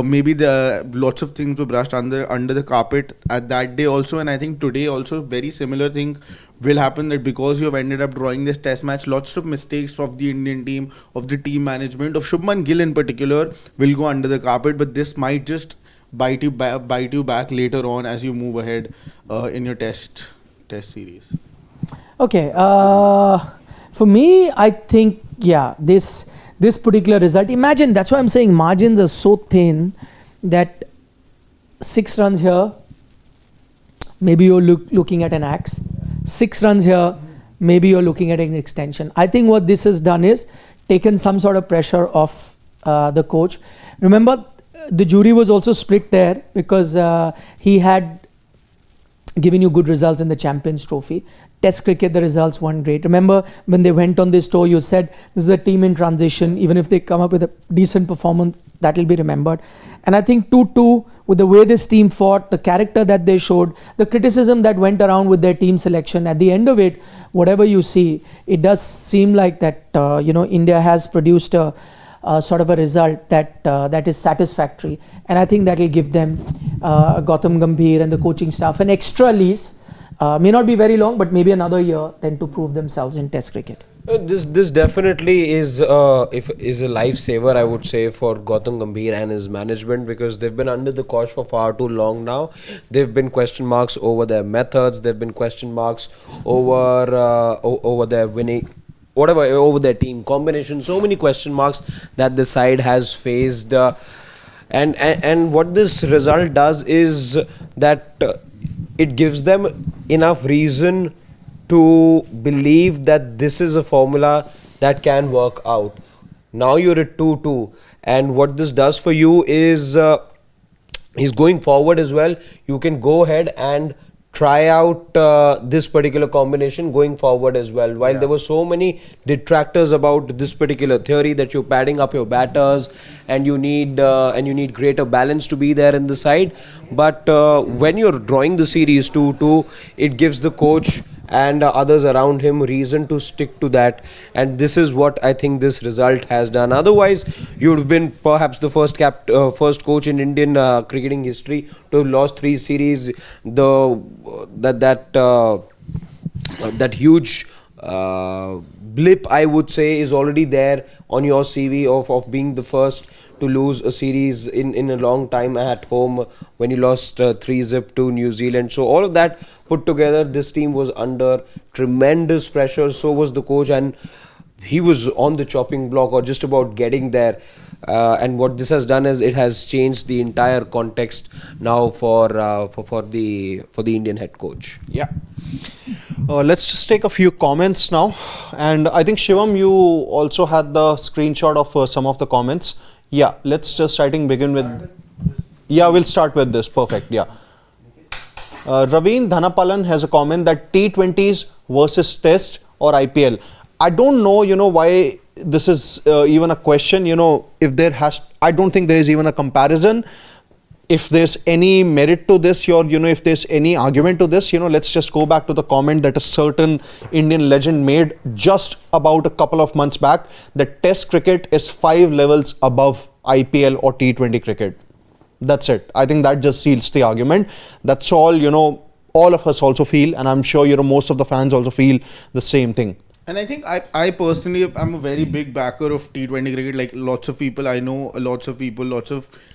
maybe lots of things were brushed under the carpet at that day also. And I think today also very similar thing will happen, that because you have ended up drawing this test match, lots of mistakes of the Indian team, of the team management, of Shubman Gill in particular, will go under the carpet. But this might just bite you back later on as you move ahead in your test series. Okay. For me, I think, yeah, this particular result, imagine, that's why I'm saying margins are so thin that 6 runs here, maybe you're looking at an axe. 6 runs here, maybe you're looking at an extension. I think what this has done is taken some sort of pressure off the coach. Remember, the jury was also split there because he had given you good results in the Champions Trophy. Test cricket, the results weren't great. Remember, when they went on this tour, you said this is a team in transition. Even if they come up with a decent performance, that will be remembered. And I think 2-2, with the way this team fought, the character that they showed, the criticism that went around with their team selection, at the end of it, whatever you see, it does seem like that, India has produced a sort of a result that is satisfactory. And I think that will give them, Gautam Gambhir and the coaching staff, an extra lease. May not be very long, but maybe another year then to prove themselves in Test cricket. This definitely is a lifesaver, I would say, for Gautam Gambhir and his management, because they've been under the cosh for far too long now. There've been question marks over their methods. There've been question marks over their winning, whatever, over their team combination. So many question marks that the side has faced. And what this result does is that it gives them enough reason to believe that this is a formula that can work out. Now you're at 2-2, and what this does for you is going forward as well. You can go ahead and try out this particular combination going forward as well. While there were so many detractors about this particular theory that you're padding up your batters and you need greater balance to be there in the side, but when you're drawing the series 2-2, it gives the coach and others around him reason to stick to that, and this is what I think this result has done. Otherwise, you've been perhaps the first coach in Indian cricketing history to have lost 3 series. That huge blip, I would say, is already there on your CV of being the first to lose a series in a long time at home when you lost 3-0 to New Zealand. So all of that put together, this team was under tremendous pressure. So was the coach, and he was on the chopping block or just about getting there. And what this has done is it has changed the entire context now for the Indian head coach. Yeah. Let's just take a few comments now, and I think Shivam, you also had the screenshot of some of the comments. Yeah, let's just begin with. Yeah, we'll start with this. Perfect. Yeah. Raveen Dhanapalan has a comment that T20s versus Test or IPL. I don't know, why this is even a question. If I don't think there is even a comparison. If there's any merit to this, if there's any argument to this, let's just go back to the comment that a certain Indian legend made just about a couple of months back, that Test cricket is 5 levels above IPL or T20 cricket. That's it. I think that just seals the argument. That's all, all of us also feel, and I'm sure, most of the fans also feel the same thing. And I think I personally, I'm a very big backer of T20 cricket. Like lots of people, I know lots of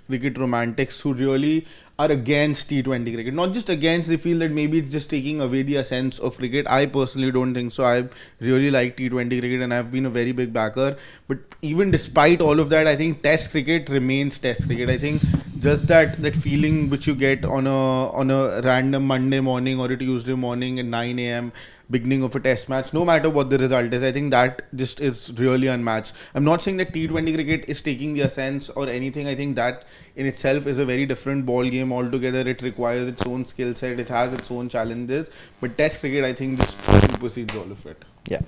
cricket romantics who really are against T20 cricket. Not just against, they feel that maybe it's just taking away the essence of cricket. I personally don't think so. I really like T20 cricket and I've been a very big backer. But even despite all of that, I think Test cricket remains Test cricket. I think just that feeling which you get on a random Monday morning or a Tuesday morning at 9 a.m. beginning of a Test match, no matter what the result is, I think that just is really unmatched. I'm not saying that T20 cricket is taking the essence or anything. I think that in itself is a very different ball game altogether. It requires its own skill set. It has its own challenges. But Test cricket, I think, just supersedes all of it. Yeah.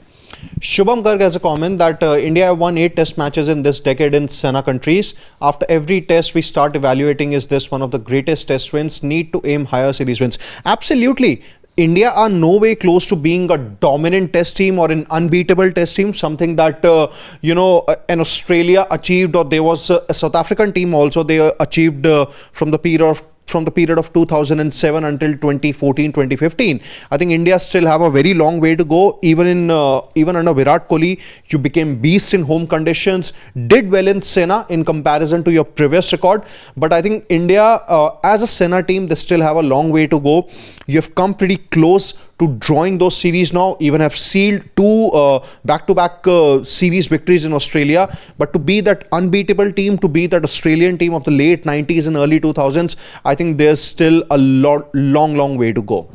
Shubham Garg has a comment that India have won 8 Test matches in this decade in Sena countries. After every Test, we start evaluating, is this one of the greatest Test wins? Need to aim higher series wins. Absolutely. India are no way close to being a dominant Test team or an unbeatable Test team, something that, an Australia achieved, or there was a South African team also, they achieved from the period of 2007 until 2014-2015. I think India still have a very long way to go. Even under Virat Kohli, you became beast in home conditions, did well in Sena in comparison to your previous record. But I think India, as a Sena team, they still have a long way to go. You've come pretty close to drawing those series now, even have sealed two back-to-back series victories in Australia. But to be that unbeatable team, to be that Australian team of the late 90s and early 2000s, I think there's still a long way to go.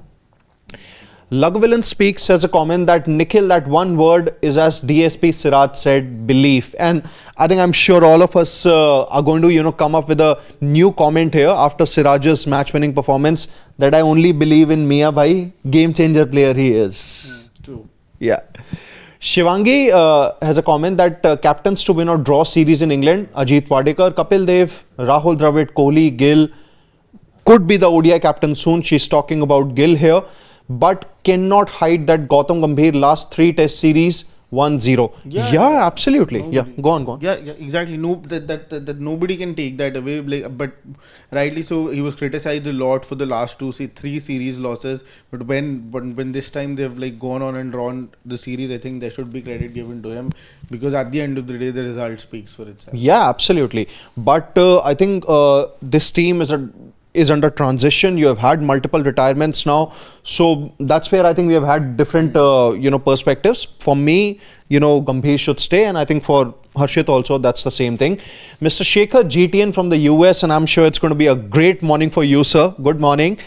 Lugvillain Speaks has a comment that Nikhil, that one word is, as DSP Siraj said, belief. And I think I'm sure all of us are going to, come up with a new comment here after Siraj's match-winning performance, that I only believe in Mia Bhai, game changer player he is. True. Yeah. Shivangi has a comment that captains to win or draw series in England, Ajit Wadekar, Kapil Dev, Rahul Dravid, Kohli, Gill, could be the ODI captain soon. She's talking about Gill here, but cannot hide that Gautam Gambhir last 3 test series 1-0. Yeah, absolutely. Nobody. Yeah, go on. Yeah, exactly. No, that nobody can take that away. But rightly so, he was criticized a lot for the last 3 series losses. But when this time they've gone on and drawn the series, I think there should be credit given to him, because at the end of the day, the result speaks for itself. Yeah, absolutely. But I think this team is under transition. You have had multiple retirements now, so that's where I think we have had different perspectives. For me, Gambhir should stay, and I think for Harshit also that's the same thing. Mr. Shekhar GTN from the US, and I'm sure it's going to be a great morning for you, sir. Good morning.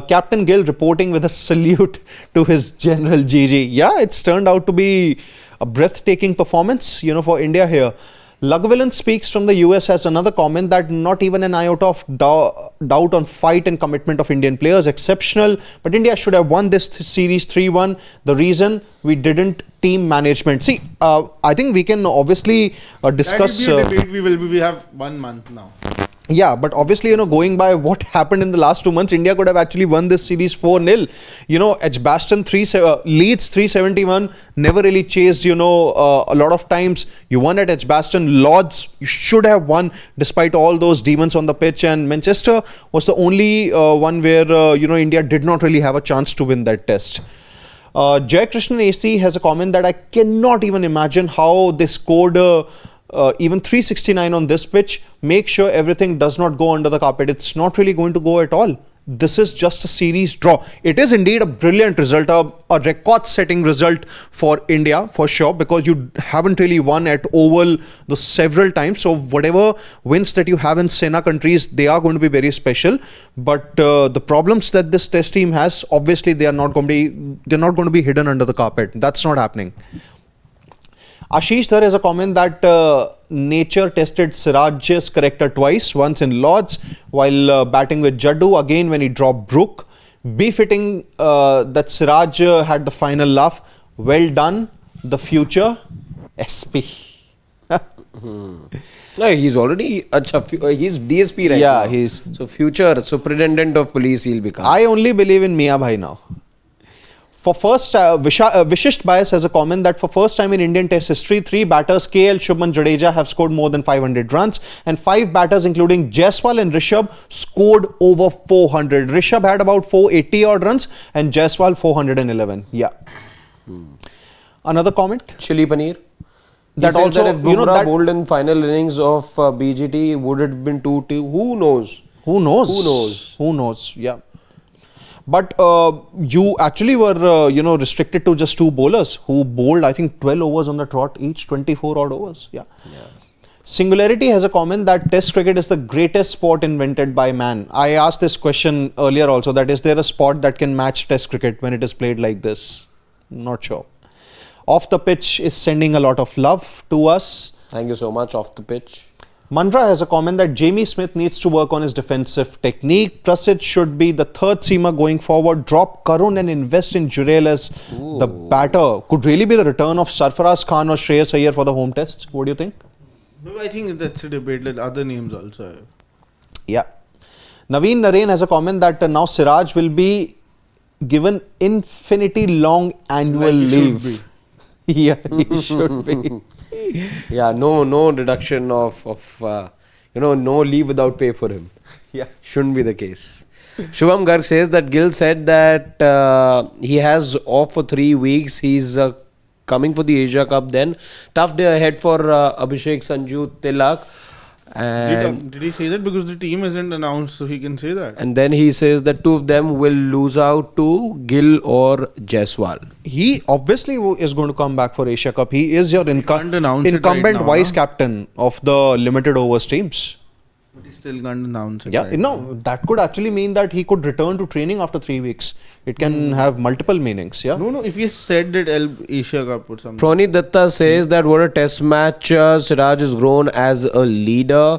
Captain Gill reporting with a salute to his General GG. Yeah, it's turned out to be a breathtaking performance, for India here. Lugvillain Speaks from the US has another comment that not even an iota of doubt on fight and commitment of Indian players. Exceptional, but India should have won this series 3-1. The reason, we didn't team management. See, I think we can obviously discuss. That will be a debate. We have 1 month now. Yeah, but obviously, going by what happened in the last 2 months, India could have actually won this series 4-0. Edgbaston leads 371, never really chased, a lot of times. You won at Edgbaston. Lords, you should have won despite all those demons on the pitch. And Manchester was the only one where, India did not really have a chance to win that test. Jai Krishnan AC has a comment that I cannot even imagine how they scored even 369 on this pitch. Make sure everything does not go under the carpet. It's not really going to go at all. This is just a series draw. It is indeed a brilliant result, a record-setting result for India, for sure, because you haven't really won at Oval the several times. So whatever wins that you have in Sena countries, they are going to be very special. But the problems that this test team has, obviously, they're not going to be hidden under the carpet. That's not happening. Ashish Dhar has a comment that nature tested Siraj's character twice, once in Lords while batting with Jaddu, again when he dropped Brook. Befitting that Siraj had the final laugh. Well done, the future SP. No, he's already he's DSP right now. Yeah, he's so future superintendent of police he'll become. I only believe in Mia Bhai now. For first, Vishisht Bias has a comment that for first time in Indian Test history, 3 batters, KL, Shubman, Jadeja, have scored more than 500 runs, and 5 batters, including Jaiswal and Rishabh, scored over 400. Rishabh had about 480 odd runs, and Jaiswal 411. Yeah. Another comment. Chili paneer. That He also, said that if Bumrah bowled in final innings of BGT, would it have been 2-2? Who knows? Who knows? Who knows? Who knows? Yeah. But you actually were, restricted to just 2 bowlers who bowled, I think, 12 overs on the trot, each 24 odd overs. Yeah. Singularity has a comment that Test cricket is the greatest sport invented by man. I asked this question earlier also, that is there a sport that can match Test cricket when it is played like this? Not sure. Off the pitch is sending a lot of love to us. Thank you so much. Off the pitch. Mandra has a comment that Jamie Smith needs to work on his defensive technique. Prasidh should be the third seamer going forward. Drop Karun and invest in Jurel as the batter. Could really be the return of Sarfaraz Khan or Shreyas Iyer for the home test. What do you think? No, I think that's a debate. Like other names also. Yeah. Naveen Narain has a comment that now Siraj will be given infinity long annual leave. Yeah, he should be. Yeah, no deduction of no leave without pay for him. Yeah, shouldn't be the case. Shubham Garg says that Gill said that he has off for 3 weeks. He's coming for the Asia Cup then. Tough day ahead for Abhishek, Sanju, Tilak. And Did he say that? Because the team isn't announced, so he can say that. and then he says that two of them will lose out to Gill or Jaiswal. He obviously is going to come back for Asia Cup. He is your can't announce it incumbent right now, vice no? captain of the limited overs teams. But he still can't announce it. Yeah, right no, now. that could actually mean that he could return to training after 3 weeks. It can have multiple meanings. Yeah. No, if he said that Asia Cup or something. Pranit Datta says that what a test match. Siraj has grown as a leader.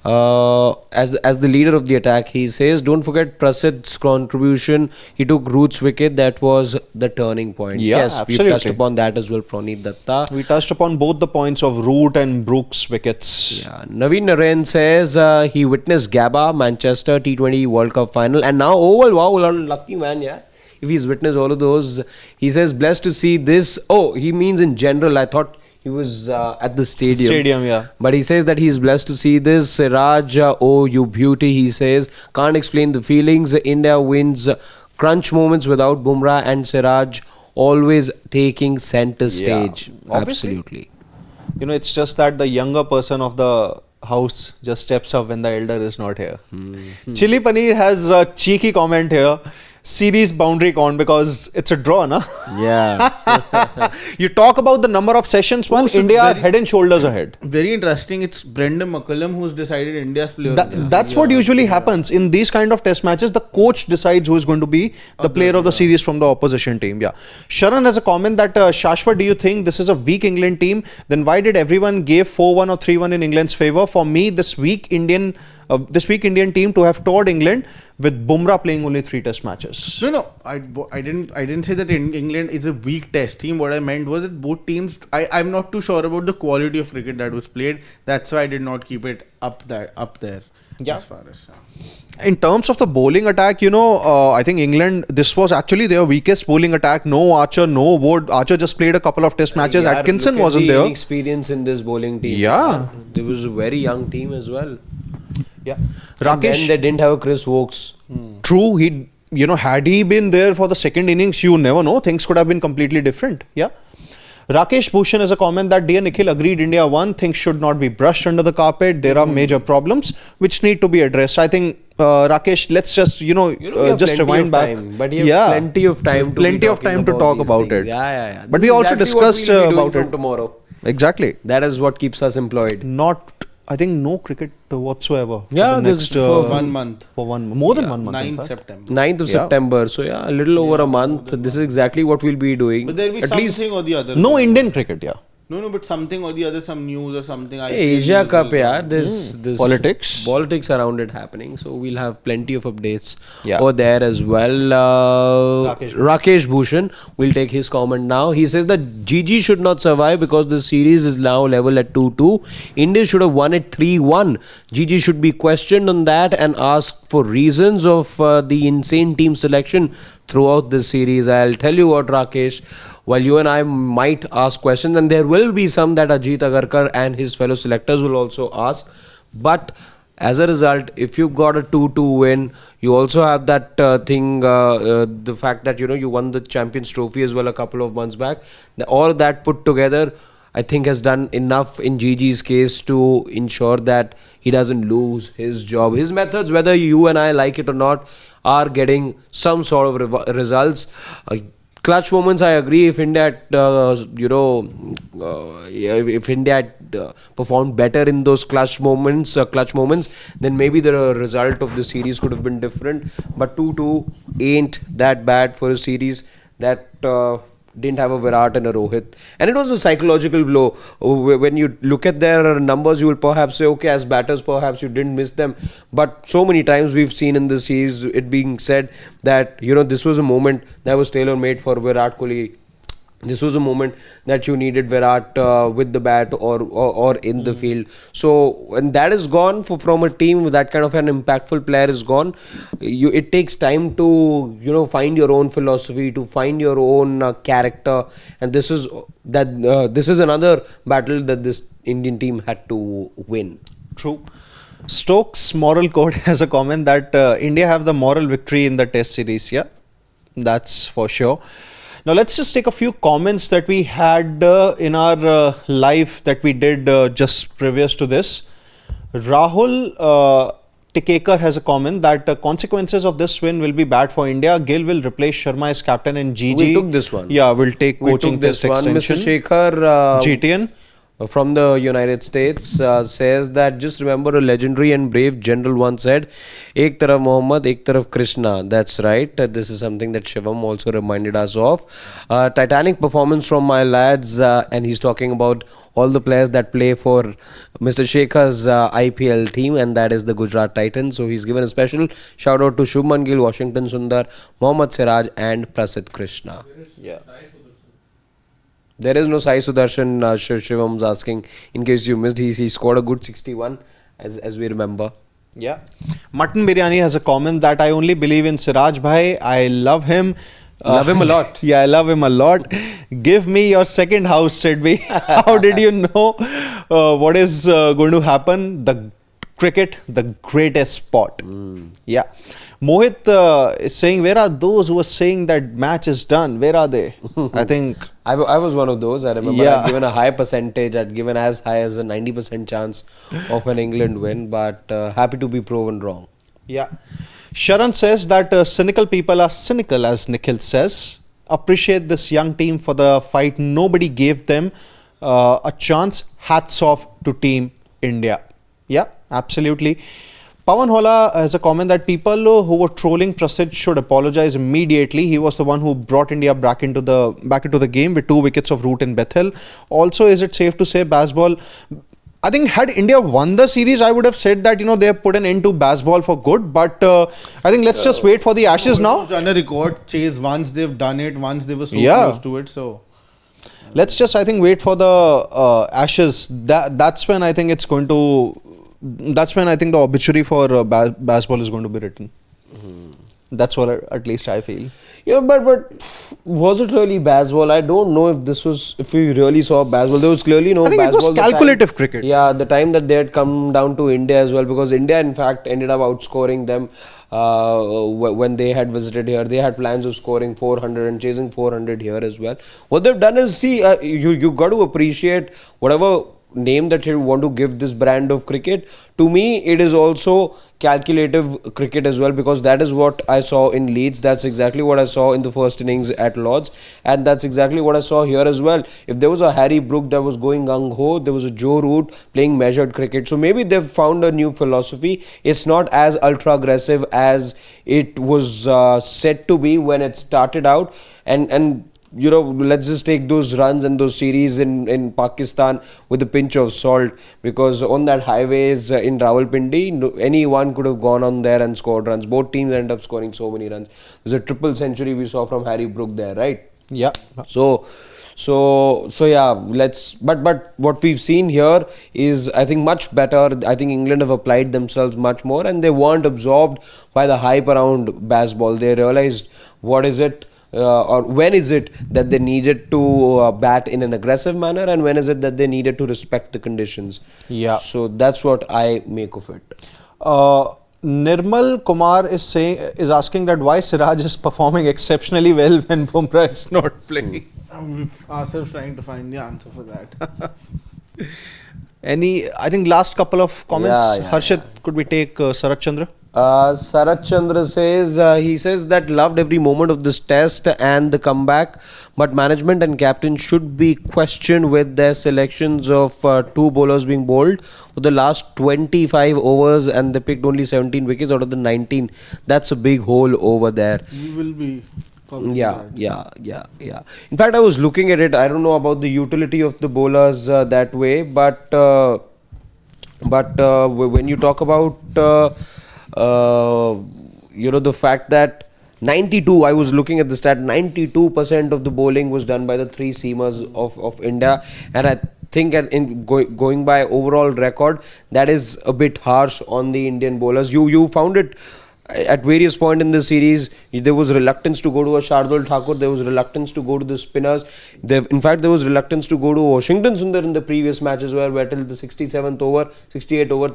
As the leader of the attack, he says, don't forget Prasidh's contribution. He took Root's wicket. That was the turning point. Yeah, Yes, absolutely. we've touched upon that as well, Pranit Datta. We touched upon both the points of Root and Brook's wickets. Yeah, Naveen Narain says he witnessed Gabba, Manchester T20 World Cup final, and now Oval. Wow, lucky man, yeah. If he's witnessed all of those, he says, blessed to see this. Oh, he means in general. I thought he was at the stadium. Yeah. But he says that he's blessed to see this. Siraj, oh, you beauty, he says. Can't explain the feelings. India wins crunch moments without Bumrah and Siraj always taking center stage. Obviously. Absolutely. You know, it's just that the younger person of the house just steps up when the elder is not here. Chili Paneer has a cheeky comment here. Series boundary gone because it's a draw, na? Yeah. You talk about the number of sessions, well, so India are very- head and shoulders ahead. Very interesting. It's Brendan McCullum who's decided India's player. of the year. That's what usually happens in these kind of test matches. The coach decides who is going to be the player of the series from the opposition team. Yeah. Sharan has a comment that Shashwat, do you think this is a weak England team? Then why did everyone give 4-1 or 3-1 in England's favour? For me, this weak Indian team to have toured England with Bumrah playing only 3 test matches. No, I didn't say that England is a weak test team. What I meant was that both teams. I'm not too sure about the quality of cricket that was played. That's why I did not keep it up there. Yeah. As far as. In terms of the bowling attack, I think England, this was actually their weakest bowling attack. No Archer, no Wood. Archer just played a couple of test matches. Yeah, Atkinson look at wasn't the there. Experience in this bowling team. Yeah. There was a very young team as well. Yeah. And then Rakesh, they didn't have a Chris Wokes. true, had he been there for the second innings, you never know. Things could have been completely different. Yeah. Rakesh Bhushan has a comment that, dear Nikhil, agreed India won. Things should not be brushed under the carpet. There are major problems which need to be addressed. I think, Rakesh, let's just, We have just plenty rewind of back. time, but you have plenty of time. Plenty of time to talk these about things. it. Yeah. But This we is also exactly what discussed we'll be doing about from it. tomorrow. Exactly. That is what keeps us employed. I think no cricket whatsoever. Yeah, for the this next, is for 1 month. for more than 1 month. in 9th fact. September. 9th of Yeah. September. So yeah, a little over a month. This is exactly what we'll be doing. But there'll be At something least or the other. No Indian cricket, yeah. No, but something or the other, some news or something. Asia Cup, yeah. There's Politics. politics around it happening. So we'll have plenty of updates Yeah. over there as well. Rakesh Bhushan will take his comment now. He says that GG should not survive because the series is now level at 2-2. India should have won it 3-1. GG should be questioned on that and asked for reasons of the insane team selection throughout this series. I'll tell you what, Rakesh, while you and I might ask questions, and there will be some that Ajit Agarkar and his fellow selectors will also ask, but as a result, if you've got a 2-2 win, you also have that the fact that you won the Champions Trophy as well a couple of months back. All that put together, I think, has done enough in GG's case to ensure that he doesn't lose his job. His methods, whether you and I like it or not, are getting some sort of results. Clutch moments, I agree. If India had, if India had performed better in those clutch moments, then maybe the result of the series could have been different. But 2-2 ain't that bad for a series that didn't have a Virat and a Rohit, and it was a psychological blow. When you look at their numbers, you will perhaps say, okay, as batters perhaps you didn't miss them, but so many times we've seen in the series it being said that this was a moment that was tailor made for Virat Kohli. This was a moment that you needed Virat with the bat or in the field. So when that is gone from a team, that kind of an impactful player is gone, it takes time to find your own philosophy, to find your own character, and this is another battle that this Indian team had to win. True. Stokes Moral Code has a comment that India have the moral victory in the test series. Yeah, that's for sure. Now let's just take a few comments that we had in our live that we did just previous to this. Rahul Tikekar has a comment that consequences of this win will be bad for India. Gill will replace Sharma as captain and GG. We took this one. Yeah, we'll take We coaching took this test one. extension. Mr. Shekhar GTN. from the United States says that just remember a legendary and brave general once said, "Ek taraf Mohammed, ek taraf Krishna." That's right. This is something that Shivam also reminded us of. Titanic performance from my lads, and he's talking about all the players that play for Mr. Shekhar's IPL team, and that is the Gujarat Titans. So he's given a special shout out to Shubman Gill, Washington Sundar, Mohammad Siraj, and Prasidh Krishna. Yeah. There is no Sai Sudarshan, Shivam's asking, in case you missed, he scored a good 61, as we remember. Yeah. Mutton Biryani has a comment that I only believe in Siraj Bhai. I love him. Love him a lot. Yeah, I love him a lot. Give me your second house, Sidby. How did you know what is going to happen? The cricket, the greatest sport. Yeah. Mohit is saying, where are those who were saying that match is done? Where are they? I think... I was one of those. I remember I'd given a high percentage. I'd given as high as a 90% chance of an England win, but happy to be proven wrong. Yeah. Sharan says that cynical people are cynical, as Nikhil says. Appreciate this young team for the fight. Nobody gave them a chance. Hats off to Team India. Yeah, absolutely. Pawan Hola has a comment that people who were trolling Prasidh should apologize immediately. He was the one who brought India back into the game with 2 wickets of Root and Bethel. Also, is it safe to say baseball? I think had India won the series, I would have said that they have put an end to baseball for good. But I think let's just wait for the Ashes now. Done a record chase once they've done it. Once they were so close to it. So let's just wait for the Ashes. That's when I think it's going to. That's when I think the obituary for baseball is going to be written. That's what at least I feel. Yeah, but was it really baseball? I don't know if we really saw baseball. There was clearly no I think baseball. it was calculative cricket. Yeah, the time that they had come down to India as well, because India in fact ended up outscoring them when they had visited here. They had plans of scoring 400 and chasing 400 here as well. What they've done is, you got to appreciate whatever name that you want to give this brand of cricket. To me, it is also calculative cricket as well, because that is what I saw in Leeds. That's exactly what I saw in the first innings at Lord's, and that's exactly what I saw here as well. If there was a Harry Brook that was going gung-ho, there was a Joe Root playing measured cricket. So maybe they've found a new philosophy. It's not as ultra-aggressive as it was said to be when it started out, and let's just take those runs and those series in Pakistan with a pinch of salt, because on that highways in Rawalpindi, anyone could have gone on there and scored runs. Both teams ended up scoring so many runs. There's a triple century we saw from Harry Brook there, right? Yeah. So yeah, but what we've seen here is, I think, much better. I think England have applied themselves much more, and they weren't absorbed by the hype around baseball. They realized what is it, or when is it that they needed to bat in an aggressive manner, and when is it that they needed to respect the conditions. Yeah. So that's what I make of it. Nirmal Kumar is asking that why Siraj is performing exceptionally well when Bumrah is not playing. we've ourselves trying to find the answer for that. I think last couple of comments. Harshit, could we take Sarat Chandra? Sarat Chandra says, he says that loved every moment of this test and the comeback, but management and captain should be questioned with their selections of 2 bowlers being bowled for the last 25 overs, and they picked only 17 wickets out of the 19. That's a big hole over there. You will be. Yeah. In fact, I was looking at it. I don't know about the utility of the bowlers that way, but when you talk about the fact that 92, I was looking at the stat, 92% of the bowling was done by the 3 seamers of India, and I think going by overall record, that is a bit harsh on the Indian bowlers. You found it at various points in the series. There was reluctance to go to a Shardul Thakur, there was reluctance to go to the spinners. In fact, there was reluctance to go to Washington Sundar in the previous matches, where till the 67th over, 68th over,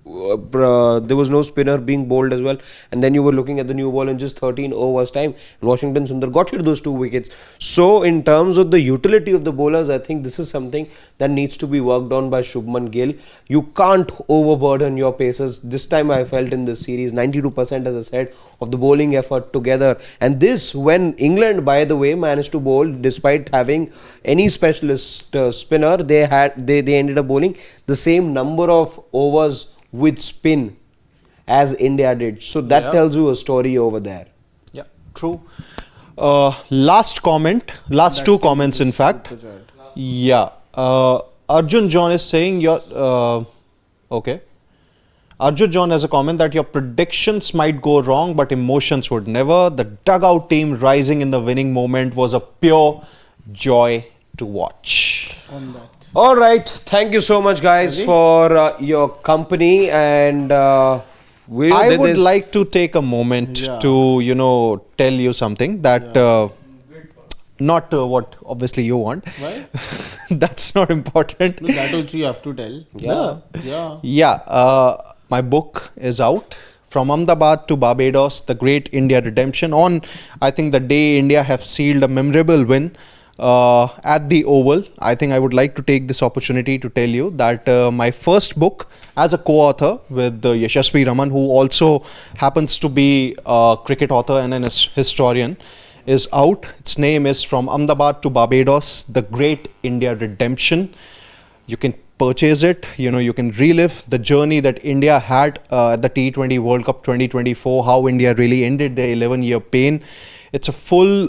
there was no spinner being bowled as well, and then you were looking at the new ball in just 13 overs time, and Washington Sundar got hit those 2 wickets. So in terms of the utility of the bowlers, I think this is something that needs to be worked on by Shubman Gill. You can't overburden your pacers. This time I felt in this series 92%, as I said, of the bowling effort together, and this when England, by the way, managed to bowl despite having any specialist spinner. They ended up bowling the same number of overs with spin as India did. So that tells you a story over there. Yeah, true. Last two comments in fact. Yeah. Arjun John is saying okay. Arjun John has a comment that your predictions might go wrong, but emotions would never. The dugout team rising in the winning moment was a pure joy to watch. On that. All right, thank you so much, guys, for your company, and I would like to take a moment to tell you something that not what obviously you want. Why? That's not important. No, that also you have to tell. Yeah. My book is out. From Ahmedabad to Barbados, The Great India Redemption. On, I think, the day India have sealed a memorable win at the Oval. I think I would like to take this opportunity to tell you that my first book as a co-author with Yashasvi Raman, who also happens to be a cricket author and an historian, is out. Its name is From Ahmedabad to Barbados, The Great India Redemption. You can purchase it. You can relive the journey that India had at the T20 World Cup 2024, how India really ended their 11-year pain. It's a full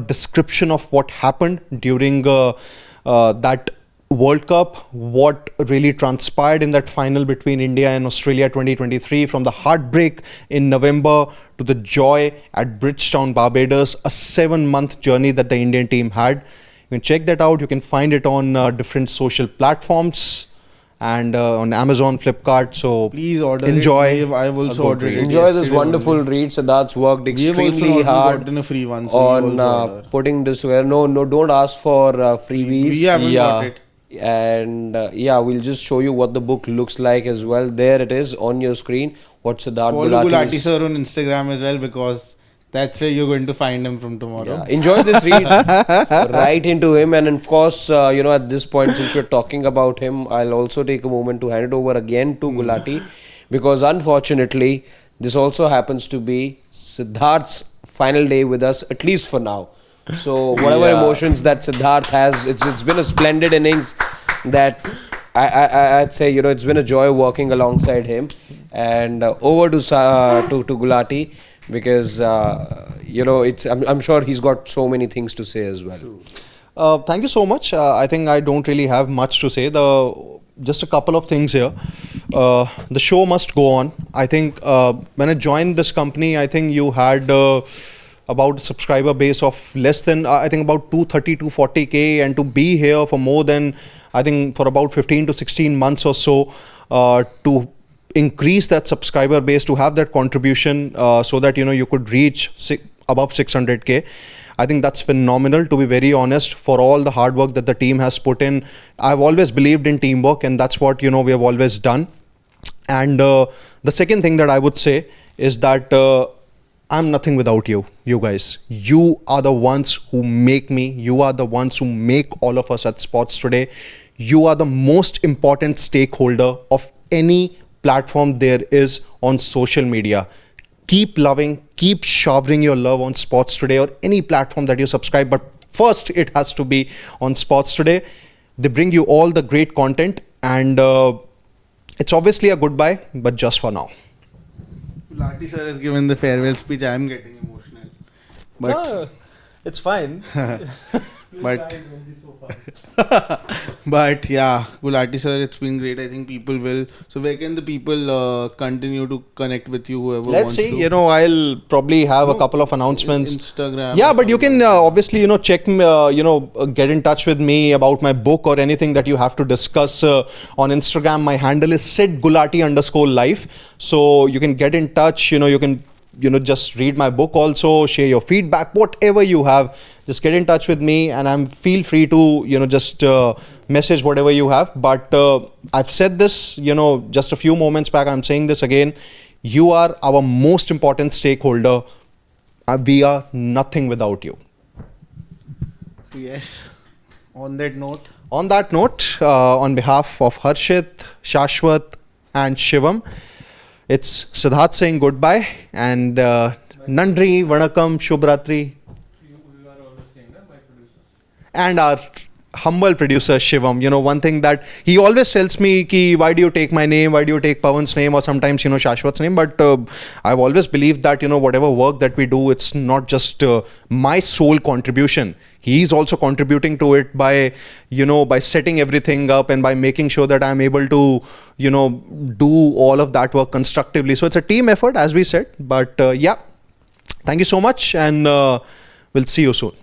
description of what happened during that World Cup, what really transpired in that final between India and Australia 2023, from the heartbreak in November to the joy at Bridgetown, Barbados, a 7-month journey that the Indian team had. You can check that out. You can find it on different social platforms and on Amazon, Flipkart. So please order enjoy. I've also ordered it. Enjoy this wonderful read. Siddharth's worked extremely hard a free one, on putting this together. No, don't ask for freebies. We haven't got it. And we'll just show you what the book looks like as well. There it is on your screen. What Siddharth Follow Gulati sir on Instagram as well, because that's where you're going to find him from tomorrow. Yeah. Enjoy this read right into him, and of course, at this point, since we're talking about him, I'll also take a moment to hand it over again to Gulati, because unfortunately, this also happens to be Siddharth's final day with us, at least for now. So whatever emotions that Siddharth has, it's been a splendid innings that I'd say, it's been a joy working alongside him. And over to Gulati, because I'm sure he's got so many things to say as well. Thank you so much. I think I don't really have much to say. Just a couple of things here. The show must go on. I think when I joined this company, I think you had about a subscriber base of less than, I think, about 230 to 40K, and to be here for more than, I think, for about 15 to 16 months or so, to increase that subscriber base, to have that contribution so that you could reach above 600K. I think that's phenomenal, to be very honest, for all the hard work that the team has put in. I've always believed in teamwork, and that's what we have always done. And the second thing that I would say is that I'm nothing without you guys. You are the ones who make me. You are the ones who make all of us at Sports Today. You are the most important stakeholder of any platform there is on social media. Keep loving, keep showering your love on Sports Today or any platform that you subscribe. But first, it has to be on Sports Today. They bring you all the great content, and it's obviously a goodbye, but just for now. Gulati sir has given the farewell speech. I am getting emotional. But it's fine. But yeah, Gulati sir, it's been great. I think people will. So where can the people continue to connect with you, whoever Let's wants see. to? I'll probably have a couple of announcements. Instagram. Yeah, but you can obviously, check, get in touch with me about my book or anything that you have to discuss on Instagram. My handle is @Gulati_life. So you can get in touch. You can, just read my book also, share your feedback, whatever you have. Just get in touch with me, and feel free to, just message whatever you have. But I've said this, just a few moments back. I'm saying this again. You are our most important stakeholder. We are nothing without you. Yes. On that note. On that note, on behalf of Harshit, Shashwat, and Shivam, it's Siddharth saying goodbye and Nandri, Vanakam, Shubhratri. You are always saying that, my producers. And our humble producer Shivam. One thing that he always tells me, ki, why do you take my name? Why do you take Pawan's name? Or sometimes, Shashwat's name. But I've always believed that, whatever work that we do, it's not just my sole contribution. He's also contributing to it by, by setting everything up and by making sure that I'm able to, do all of that work constructively. So it's a team effort, as we said. But yeah, thank you so much. And we'll see you soon.